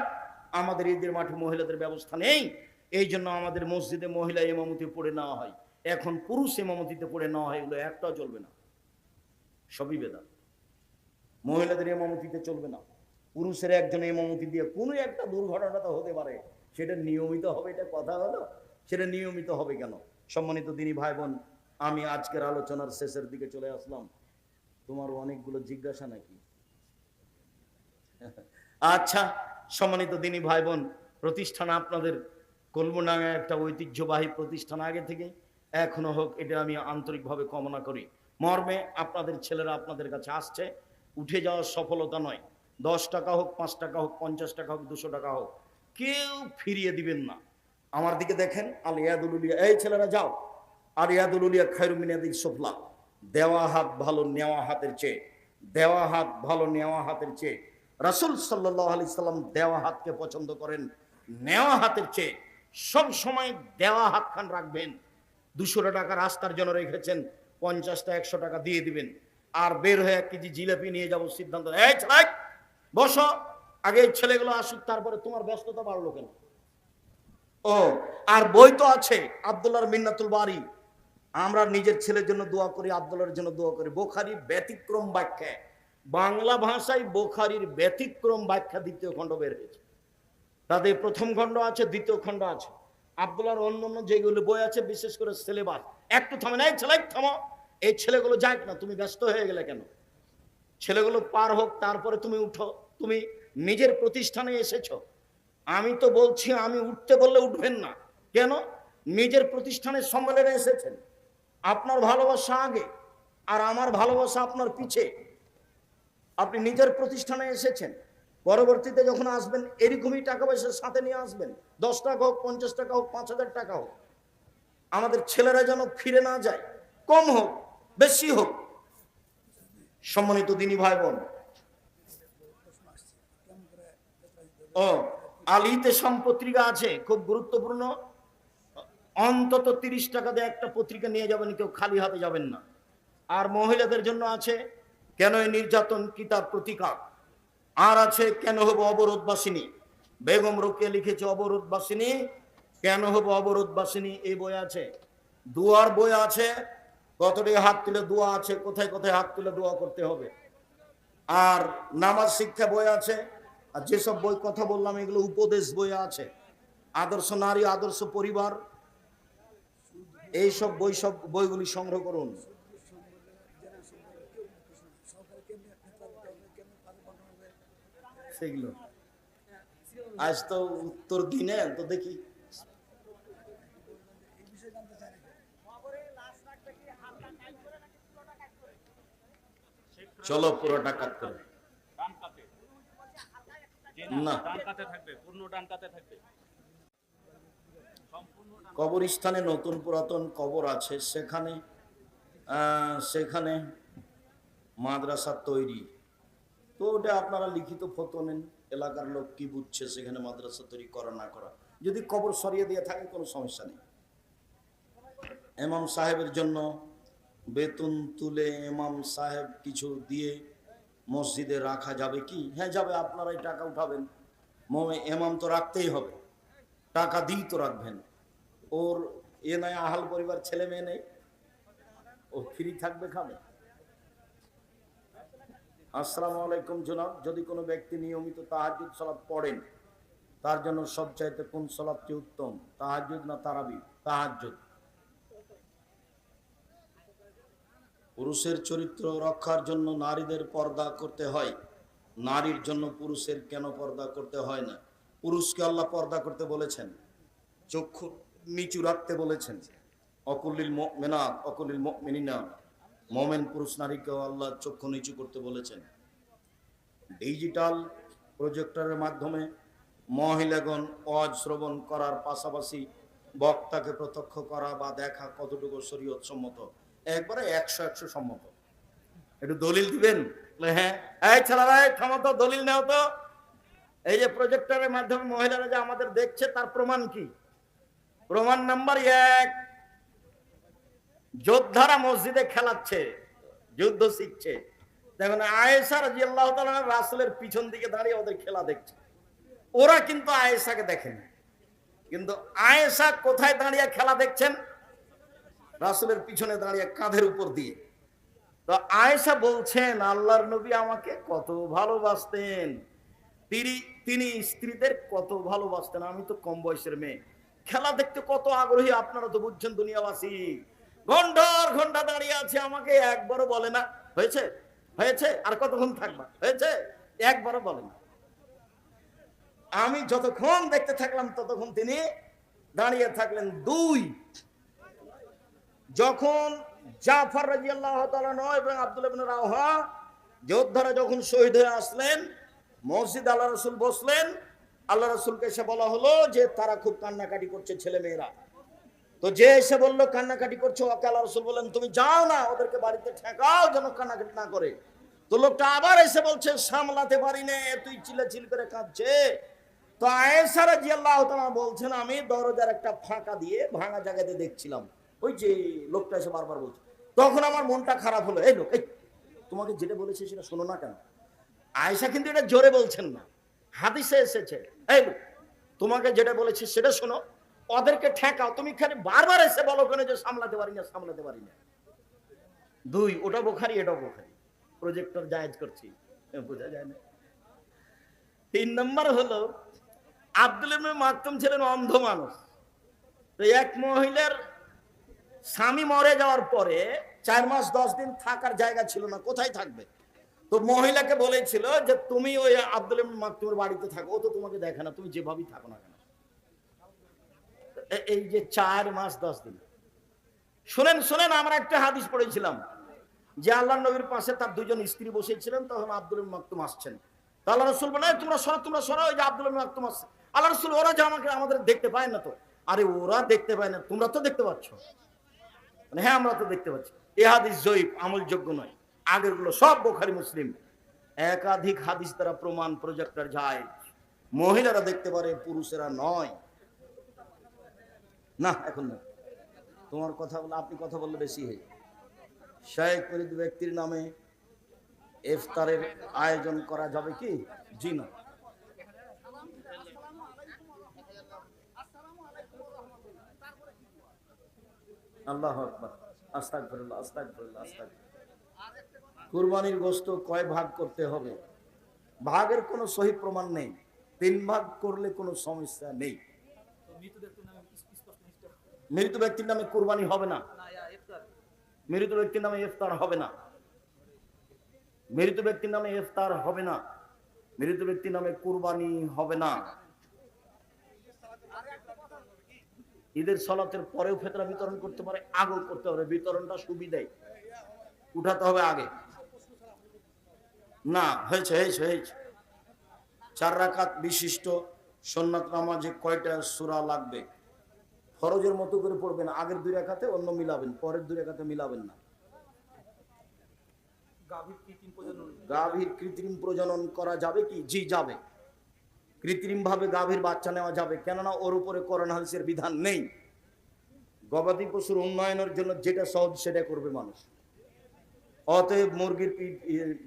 আমাদের ঈদের মাঠে মহিলাদের ব্যবস্থা নেই, এই জন্য আমাদের মসজিদে মহিলা ইমামতি পড়ে নেওয়া হয়। এখন পুরুষ ইমামতিতে পড়ে নেওয়া হয়, এগুলো একটাও চলবে না, সবই বেদাত। মহিলাদের ইমামতিতে চলবে না। পুরুষের একজন ইমামতি দিয়ে কোনো একটা দুর্ঘটনা তো হতে পারে, সেটা নিয়মিত হবে, এটা কথা হলো? সেটা নিয়মিত হবে কেন? সম্মানিত দিনী ভাই বোন, আমি আজকের আলোচনার শেষের দিকে চলে আসলাম। তোমার অনেকগুলো জিজ্ঞাসা নাকি? আচ্ছা, সম্মানিত দিনী ভাই বোন, প্রতিষ্ঠান আপনাদের কলমডাঙ্গা একটা ঐতিহ্যবাহী প্রতিষ্ঠান, আগে থেকে এখনো হোক, এটা আমি আন্তরিকভাবে কামনা করি। মর্মে আপনাদের ছেলেরা আপনাদের কাছে আসছে, উঠে যাওয়ার সফলতা নয়। 10 টাকা হোক, 5 টাকা হোক, 50 টাকা হোক, 200 টাকা হোক, কেউ ফিরিয়ে দিবেন না। আমার দিকে দেখেন, আল ইয়াদুল উলিয়া, এই ছেলেরা যাও। আর ইয়াদুল উলিয়া খায়রুম মিন ইয়াদিস সুফলা, দেওয়া হাত ভালো নেওয়া হাতের চেয়ে, দেওয়া হাত ভালো নেওয়া হাতের চেয়ে। রাসূল সাল্লাল্লাহু আলাইহি সাল্লাম দেওয়া হাতকে পছন্দ করেন নেওয়া হাতের চেয়ে। সব সময় দেওয়া হাত খান রাখবেন। 200 টাকা রাস্তার জন্য রেখেছেন, 50টা 100 টাকা দিয়ে দিবেন। আর বের হয়ে 1 কেজি জিলাপি নিয়ে যাবো সিদ্ধান্ত, এই ছেলে বসো, আগে এই ছেলেগুলো আসুক, তারপরে তোমার ব্যস্ততা বাড়লো কেন? ও, আর বই তো আছে, আব্দুল্লাহর মিন্নাতুল বারি। আমরা নিজের ছেলের জন্য দোয়া করি, আব্দুল্লাহর জন্য দোয়া করি। বুখারীর ব্যতিক্রম ব্যাখ্যা, বাংলা ভাষায় বুখারীর ব্যতিক্রম ব্যাখ্যা 2য় খণ্ড বের হয়েছে। তাদের 1ম খণ্ড আছে, 2য় খণ্ড আছে। আব্দুল্লাহর অন্য যেগুলো বই আছে, বিশেষ করে সিলেবাস, একটু থামে না, এই ছেলে থামো, এই ছেলেগুলো যাক না, তুমি ব্যস্ত হয়ে গেলে কেন? ছেলেগুলো পার হোক, তারপরে তুমি উঠো। তুমি নিজের প্রতিষ্ঠানে এসেছো, আমি তো বলছি, আমি উঠতে বললে উঠবেন না, কেন? নিজের প্রতিষ্ঠানের সম্মেলনে এসেছেন, আপনার ভালোবাসা আগে আর আমার ভালোবাসা আপনার পিছে। আপনি নিজের প্রতিষ্ঠানে এসেছেন, পরবর্তীতে যখন আসবেন এরকমই টাকা পয়সা সাথে নিয়ে আসবেন, 10 টাকা হোক, 50 টাকা হোক, 5,000 টাকা হোক। আমাদের ছেলেরা যেন ফিরে না যায়, কম হোক বেশি হোক। সম্মানিত দিনী ভাই বোন, ও আলিতে পত্রিকা আছে, খুব গুরুত্বপূর্ণ। অন্তত 30 টাকা দিয়ে একটা পত্রিকা নিয়ে যাবেন, কেউ খালি হাতে যাবেন না। আর মহিলাদের জন্য আছে কেন এই নির্যাতন কিতাব প্রতিকার, আর আছে কেন হবো অবরোধবাসিনী। বেগম রোকেয়া লিখেছে অবরোধবাসিনী, কেন হবো অবরোধবাসিনী, এই বই আছে। দুয়ার বই আছে, কতটি হাত তুলে দোয়া আছে, কোথায় কোথায় হাত তুলে দোয়া করতে হবে। আর নামাজ শিক্ষা বই আছে। আর যেসব বই কথা বললাম এগুলো উপদেশ বই আছে, আদর্শ নারী, আদর্শ পরিবার, এইসব বই, সব বইগুলি সংগ্রহ করুন। সেগুলো আজ তো উত্তর দিনে তো দেখি। চলো পুরোটা কাট করে না, কবরস্থানে নতুন পুরাতন কবর আছে, সেখানে সেখানে মাদ্রাসা তৈরি। তো ওটা আপনারা লিখিত ফতো নেন, এলাকার লোক কি বুঝছে সেখানে মাদ্রাসা তৈরি করা না করা। যদি কবর সরিয়ে দিয়ে থাকে কোনো সমস্যা নেই। ইমাম সাহেবের জন্য বেতন তুলে ইমাম সাহেব কিছু দিয়ে মসজিদে রাখা যাবে কি? হ্যাঁ যাবে, আপনারাই টাকা উঠাবেন। ইমাম তো রাখতেই হবে, টাকা দিই তো রাখবেন। ওর এ নয় আহাল পরিবার, ছেলে মেয়ে নেই, ও ফ্রি থাকবে, খাবে। আসসালামু আলাইকুম জনাব, যদি কোনো ব্যক্তি নিয়মিত তাহাজ্জুদ সালাত পড়েন, তার জন্য সবচাইতে কোন সালাতটি উত্তম, তাহাজ্জুদ না তারাবি? তাহাজ্জুদ। পুরুষের চরিত্র রক্ষার জন্য নারীদের পর্দা করতে হয়, নারীর জন্য পুরুষের কেন পর্দা করতে হয় না? পুরুষকে আল্লাহ পর্দা করতে বলেছেন, চক্ষু নিচু রাখতে বলেছেন। অকুলিল মুমিনাত অকুলিল মুমিনিনা, মোমেন পুরুষ নারীকেও আল্লাহ চক্ষু নিচু করতে বলেছেন। ডিজিটাল প্রজেক্টরের মাধ্যমে মহিলাগণ ওয়াজ শ্রবণ করার পাশাপাশি বক্তাকে প্রত্যক্ষ করা বা দেখা কতটুকু শরীয়ত সম্মত? একবারে 100 সম্মত। একটু দলিল দিবেন? হ্যাঁ, এই ছেলেরা থামো তো, দলিল নেও তো। এই যে প্রজেক্টরের মাধ্যমে মহিলারা যে আমাদের দেখছে, তার প্রমাণ কি? প্রমাণ নাম্বার 1, যোদ্ধারা মসজিদে খেলাচ্ছে, যুদ্ধ শিখছে। দেখুন আয়েশা রাদিয়াল্লাহু তাআলা রাসূলের পিছন দিকে দাঁড়িয়ে ওদের খেলা দেখছে। ওরা কিন্তু আয়েশাকে দেখেন, কিন্তু আয়েশা কোথায় দাঁড়িয়ে খেলা দেখছেন? রাসূলের পিছনে দাঁড়িয়ে, কাঁধের উপর দিয়ে। তো আয়েশা বলছেন আল্লাহর নবী আমাকে কত ভালোবাসতেন, তিনি স্ত্রীদের কত ভালোবাসতেন। আমি তো কম বয়সের মেয়ে, খেলা দেখতে কত আগ্রহী, আপনারা তো বুঝছেন দুনিয়াবাসী। ঘন্টার ঘন্টা দাঁড়িয়ে আছে, আমাকে একবারও বলে না হয়েছে হয়েছে আর কতক্ষণ থাকবা, হয়েছে একবারও বলে না। আমি যতক্ষণ দেখতে থাকলাম ততক্ষণ তিনি দাঁড়িয়ে থাকলেন। 2, যখন জাফর রাদিয়াল্লাহু তাআলা এবং আব্দুল্লাহ ইবনে রাওহা যোদ্ধারা যখন শহীদ হয়ে আসলেন, মসজিদ আল্লাহ রাসূল বসলেন। আল্লাহ রাসূলকে এসে বলা হলো যে তারা খুব কান্নাকাটি করছে, ছেলে মেয়েরা। তো যে এসে বললো কান্নাকাটি করছে, ওকে আল্লাহ রাসূল বললেন তুমি যাও না, ওদেরকে বাড়িতে ঠেকাও যেন কান্নাকাটি না করে। তো লোকটা আবার এসে বলছে সামলাতে পারি না, তুই চিল্লাচিল্লি করে কাঁদছে। তো আয়েশা রাদিয়াল্লাহু তাআলা বলছেন আমি দরজার একটা ফাঁকা দিয়ে ভাঙা জায়গাতে দেখছিলাম, ওই যে লোকটা এসে বারবার বলছে। তখন আমার মনটা খারাপ হলো, এই লোক, এই তোমাকে যেটা বলেছে সেটা শোনো না কেন? আয়েশা কিন্তু এটা জোরে বলছেন না, হাদিসে এসেছে, এই লোক তোমাকে যেটা বলেছে সেটা শোনো, ওদেরকে ঠেকাও। তুমি খালি বারবার এসে বলো কেন যে সামলাতে পারি না, সামলাতে পারি না। 2, ওটা বুখারী এটা বুখারী, প্রজেক্টর জায়েজ করছি, বোঝা যায় না। 3 নম্বর হলো আব্দুল্লাহ ইবনে মাকতুম ছিলেন অন্ধ মানুষ। তো এক মহিলার স্বামী মরে যাওয়ার পরে 4 মাস 10 দিন থাকার জায়গা ছিল না, কোথায় থাকবে? তো মহিলাকে বলেছিল যে তুমি ওই আব্দুল্লাহ ইবনে মাকতুমের বাড়িতে থাকো, ও তো তোমাকে দেখে না, তুমি যেভাবেই থাকো না কেন। এই যে 4 মাস 10 দিন। শুনেন শুনেন, আমরা একটা হাদিস পড়েছিলাম যে আল্লাহ নবীর পাশে তার দুজন স্ত্রী বসেছিলেন, তখন আব্দুল মাকতুম আসছেন। তো আল্লাহ রাসূল বলেন, তোমরা সরো, ওই যে আব্দুল মাকতুম আসছে। আল্লাহ রাসূল, ওরা যে আমাদের দেখতে পায় না তো। আরে ওরা দেখতে পায় না, তোমরা তো দেখতে পাচ্ছ। হ্যাঁ, আমরা তো দেখতে পাচ্ছি। এই হাদিস জয়ীফ, আমলযোগ্য নয়। আগের গুলো সব বুখারী মুসলিম, একাধিক হাদিস দ্বারা প্রমাণ, প্রজেক্টর যায়, মহিলারা দেখতে পারে, পুরুষেরা নয়। না, এখন না, তোমার কথা বলে, আপনি কথা বললে বেশি হয়। শেখ ফরিদ ব্যক্তির নামে ইফতারের আয়োজন করা যাবে কি? জি না। আল্লাহু আকবার, আস্তাগফিরুল্লাহ, আস্তাগফিরুল্লাহ, আস্তাগফিরুল্লাহ। কুরবানির গোশত কয় ভাগ করতে হবে? ভাগের কোনো সহি প্রমাণ নেই। 3 ভাগ করলে কোনো সমস্যা নেই। মৃত ব্যক্তির নামে কুরবানি হবে না, মৃত ব্যক্তির নামে ইফতার হবে না, মৃত ব্যক্তির নামে ইফতার হবে না, মৃত ব্যক্তির নামে কুরবানি হবে না। ঈদের সালাতের পরেও ফিতরা বিতরণ করতে পারে, আগেও করতে হবে। বিতরণটা সুবিধাই, উঠাতে হবে আগে। না, হয়েছে 4 রাকাত বিশিষ্ট সুন্নাত নামাজে কয়টা সূরা লাগবে? ফরজের মতো করে পড়বেন, আগের 2 রাকাতে অন্য মিলাবেন, পরের 2 রাকাতে মিলাবেন না। গাভীর কৃত্রিম প্রজনন করা যাবে কি? জি, যাবে। কৃত্রিম ভাবে গাভীর বাচ্চা নেওয়া যাবে, কেননা ওর উপরে করোনা হাদিসের বিধান নেই। গবাদি পশুর উন্নয়নের জন্য যেটা সহজ সেটা করবে মানুষ। অতএব মুরগির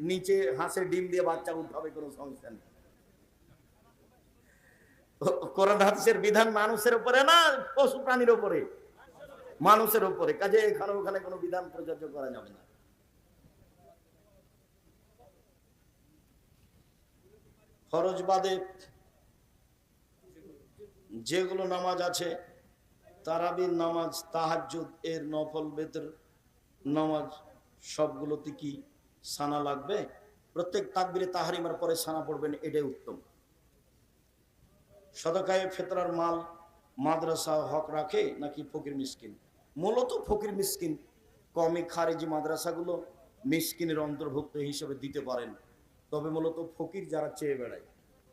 নিচে হাঁসের ডিম দিয়ে বাচ্চা উঠাবে, কোনো সমস্যা নেই। করোনা হাদিসের বিধান মানুষের উপরে না, পশু প্রাণীর উপরে, মানুষের উপরে। কাজে এখানে ওখানে কোনো বিধান প্রযোজ্য করা যাবে না। ফরজ বাদে যেগুলো নামাজ আছে, তারাবির নামাজ, তাহাজ্জুদ এর নফল বেতর নামাজ, সবগুলোতে কি সানা লাগবে? প্রত্যেক তাকবীরে তাহরিমার পরে সানা পড়বেন, এটাই উত্তম। সদকায়ে ফিতরার মাল মাদ্রাসা হক রাখে নাকি ফকির মিসকিন? মূলত ফকির মিসকিন, কওমি খারেজি মাদ্রাসাগুলো মিসকিনের অন্তর্ভুক্ত হিসেবে দিতে পারেন। তবে মূলত ফকির যারা চেয়ে বেড়ায়,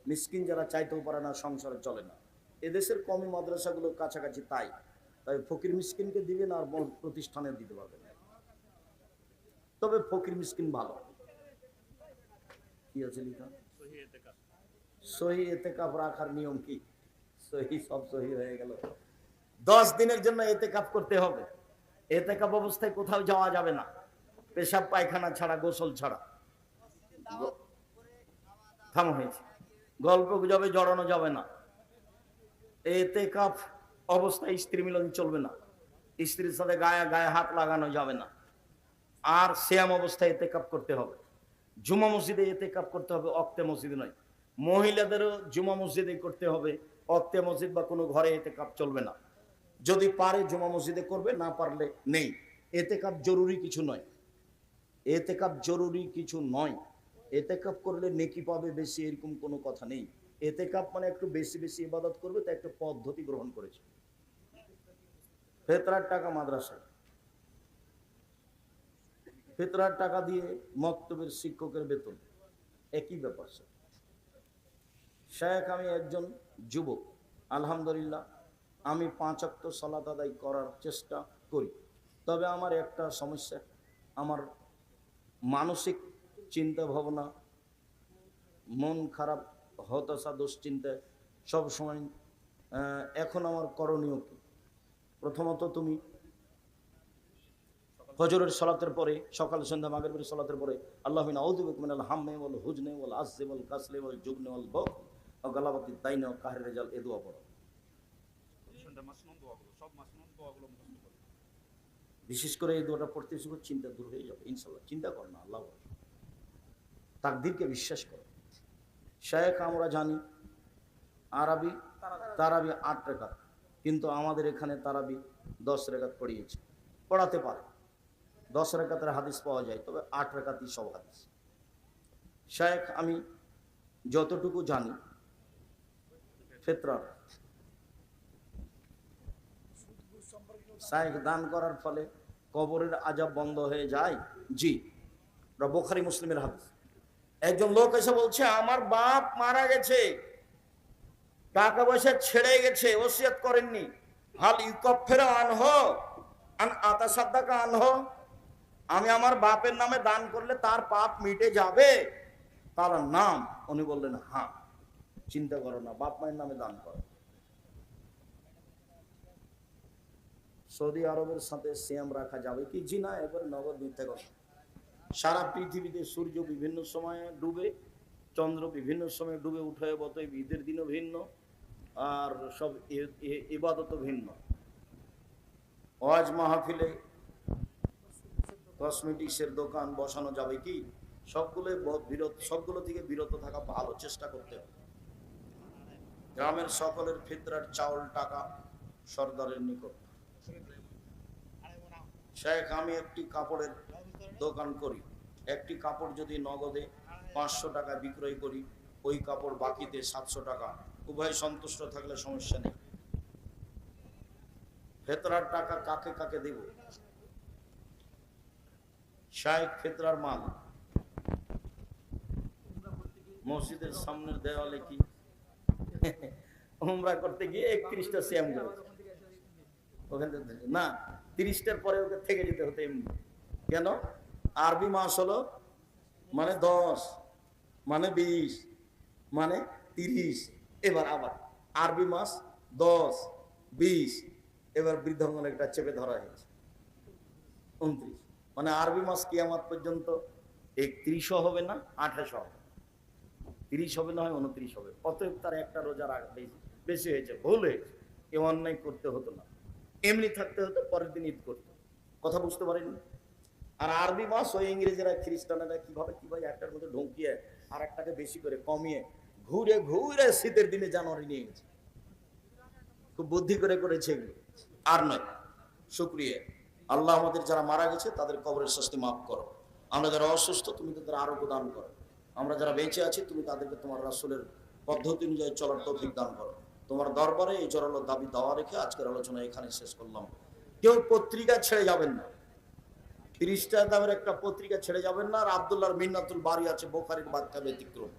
মিসকিন যারা চাইতেও পারে না, সংসারে চলে না, এদেশের কওমি মাদ্রাসাগুলো কাছাকাছি, তাই ফকির মিসকিনকে দিবেন আর প্রতিষ্ঠানে দিতে পারবেন। তবে ফকির মিসকিন ভালো। কি আছে লিখা? সহি এতেকাফ রাখার নিয়ম কি? সহি, সব সহি হয়ে গেল। 10 দিনের জন্য এতেকাফ করতে হবে। এতেকাফ অবস্থায় কোথাও যাওয়া যাবে না, পেশাব পায়খানা ছাড়া, গোসল ছাড়া। থামো, হয়েছে। গল্প গুজবে জড়ানো যাবে না। এতেকাফ অবস্থায় স্ত্রী মিলন চলবে না, স্ত্রীর সাথে গায়ে গায়ে হাত লাগানো যাবে না। আর সিয়াম অবস্থায় এতেকাফ করতে হবে। জুমা মসজিদে এতেকাফ করতে হবে, অক্তে মসজিদে নয়। মহিলাদেরও জুমা মসজিদে করতে হবে, অক্তে মসজিদ বা কোনো ঘরে এতেকাফ চলবে না। যদি পারে জুমা মসজিদে করবে, না পারলে নেই। এতেকাফ জরুরি কিছু নয়, এতেকাফ জরুরি কিছু নয়। এতেকাফ করলে নেকি পাবে বেশি, এরকম কোনো কথা নেই। এতেকাফ মানে একটু বেশি বেশি ইবাদত করবে, তা একটা পদ্ধতি গ্রহণ করেছে। ফিতরার টাকা মাদ্রাসায়, ফিতরার টাকা দিয়ে মক্তবের শিক্ষকের বেতন, একই ব্যাপার। শেখ, আমি একজন যুবক, আলহামদুলিল্লাহ আমি 5 ওয়াক্ত সালাত আদায় করার চেষ্টা করি। তবে আমার একটা সমস্যা, আমার মানসিক চিন্তা ভাবনা, মন খারাপ, হতাশা, দুশ্চিন্তা সব সময়। এখন আমার করণীয় কি? প্রথমত, তুমি ফজরের সালাতের পরে, সকাল সন্ধ্যা মাগরিবের সালাতের পরে আল্লাহুম্মা আউযু বিকা মিনাল হাম্মি ওয়াল হুজনি ওয়াল আজজি ওয়াল কাসলি ওয়াল জুবনি ওয়াল বুখল ওয়া গালাবাতিদ দাইনি ওয়া কাহরির রিজাল, এই দোয়া পড়ো। বিশেষ করে এই দোয়াটা পড়তে শুরু, চিন্তা দূর হয়ে যাবে ইনশাআল্লাহ। চিন্তা করো না, আল্লাহ তাকদীরকে বিশ্বাস করো। শেখ, আমরা জানি আরবি তারাবি 8 রাকাত, কিন্তু আমাদের এখানে তারাবি 10 রাকাত পড়িয়েছে। পড়াতে পারে, 10 রাকাতের হাদিস পাওয়া যায়, তবে 8 রাকাতই সব হাদিস। শেখ, আমি যতটুকু জানি ফিতরার শায়েখ দান করার ফলে কবরের আযাব বন্ধ হয়ে যায়? জি, বুখারী মুসলিমের হাদিস। একজন লোক এসে বলছে আমার বাপ মারা গেছে, টাকা পয়সা ছেড়ে গেছে, ওসিয়ত করেননি, হাল ইউকাফিরু আনহু আন আতাসাদ্দাকা আনহু, আমি আমার বাপের নামে দান করলে তার পাপ মিটে যাবে? তার নাম, উনি বললেন হ্যাঁ। চিন্তা করো না, বাপ মায়ের নামে দান করো। সৌদি আরবের সাথে সিয়াম রাখা যাবে কি? জি না, এবার নগদ মিথ্যা কথা। সারা পৃথিবীতে সূর্য বিভিন্ন সময়ে ডুবে, চন্দ্র বিভিন্ন সময়ে ডুবে উঠে, বতই ঈদের দিনও ভিন্ন, আর সব ইবাদতও ভিন্ন। ওয়াজ মাহফিলে কসমেটিক্সের দোকান বসানো যাবে কি? সবগুলো থেকে বিরত থাকা ভালো, চেষ্টা করতে হবে। গ্রামের সকলের ফিতরার চাউল টাকা সরদারের নিকট। শেখ, আমি একটি কাপড়ের দোকান করি, একটি কাপড় যদি নগদে 500 টাকা বিক্রয় করি, ওই কাপড় বাকিতে 700 টাকা, উভয় সন্তুষ্ট থাকলে সমস্যা নেই। ফেতরার টাকা কাকে কাকে দেব? শেখ, ফেতরার মাল মসজিদের সামনের দেওয়ালে কি উমরা করতে গিয়ে 31টা সিয়াম করেছে, ওখান থেকে না 30টার পরে ওকে থেকে যেতে হতো এমনি। কেন? আরবি মাস হলো মানে 10 মানে 20 মানে 30, এবার আবার আরবি মাস 10 20, এবার বৃদ্ধাঙ্গন একটা চেপে ধরা হয়েছে 29, মানে আরবি মাস কিয়ামত পর্যন্ত 31ও হবে না, 28 হবে, 30 হবে না, হয় 29 হবে। অতএব তার একটা রোজার বেশি হয়েছে, ভুল হয়েছে, এ অন্যায় করতে হতো না, এমনি থাকতে হতো, পরের দিন ঈদ করতো। কথা বুঝতে পারেনি? আর আরবি মাস ওই ইংরেজরা খ্রিস্টানেরা কিভাবে একটার মধ্যে ঢুকিয়ে আর একটাকে বেশি করে কমিয়ে ঘুরে ঘুরে শীতের দিনে জানুয়ারি নিয়ে গেছে। খুব বুদ্ধি করে করেছে এগুলো, আর নয়। শুকরিয়া আল্লাহ, আমাদের যারা মারা গেছে তাদের কবরের শাস্তি মাফ করো। আমরা যারা অসুস্থ তুমি তাদের আরোগ্য দান করো। আমরা যারা বেঁচে আছি তুমি তাদেরকে তোমার রাসূলের পদ্ধতি অনুযায়ী চলার তৌফিক দান করো। তোমার দরবারে এই জোরালো দাবি দাওয়া রেখে আজকের আলোচনা এখানে শেষ করলাম। কেউ পত্রিকা ছেড়ে যাবেন না, 30 টাকা দামের একটা পত্রিকা ছেড়ে যাবেন না। আর আব্দুল্লাহর মিন্নাতুল বাড়ি আছে, বুখারীর বাদকা ব্যতিক্রম।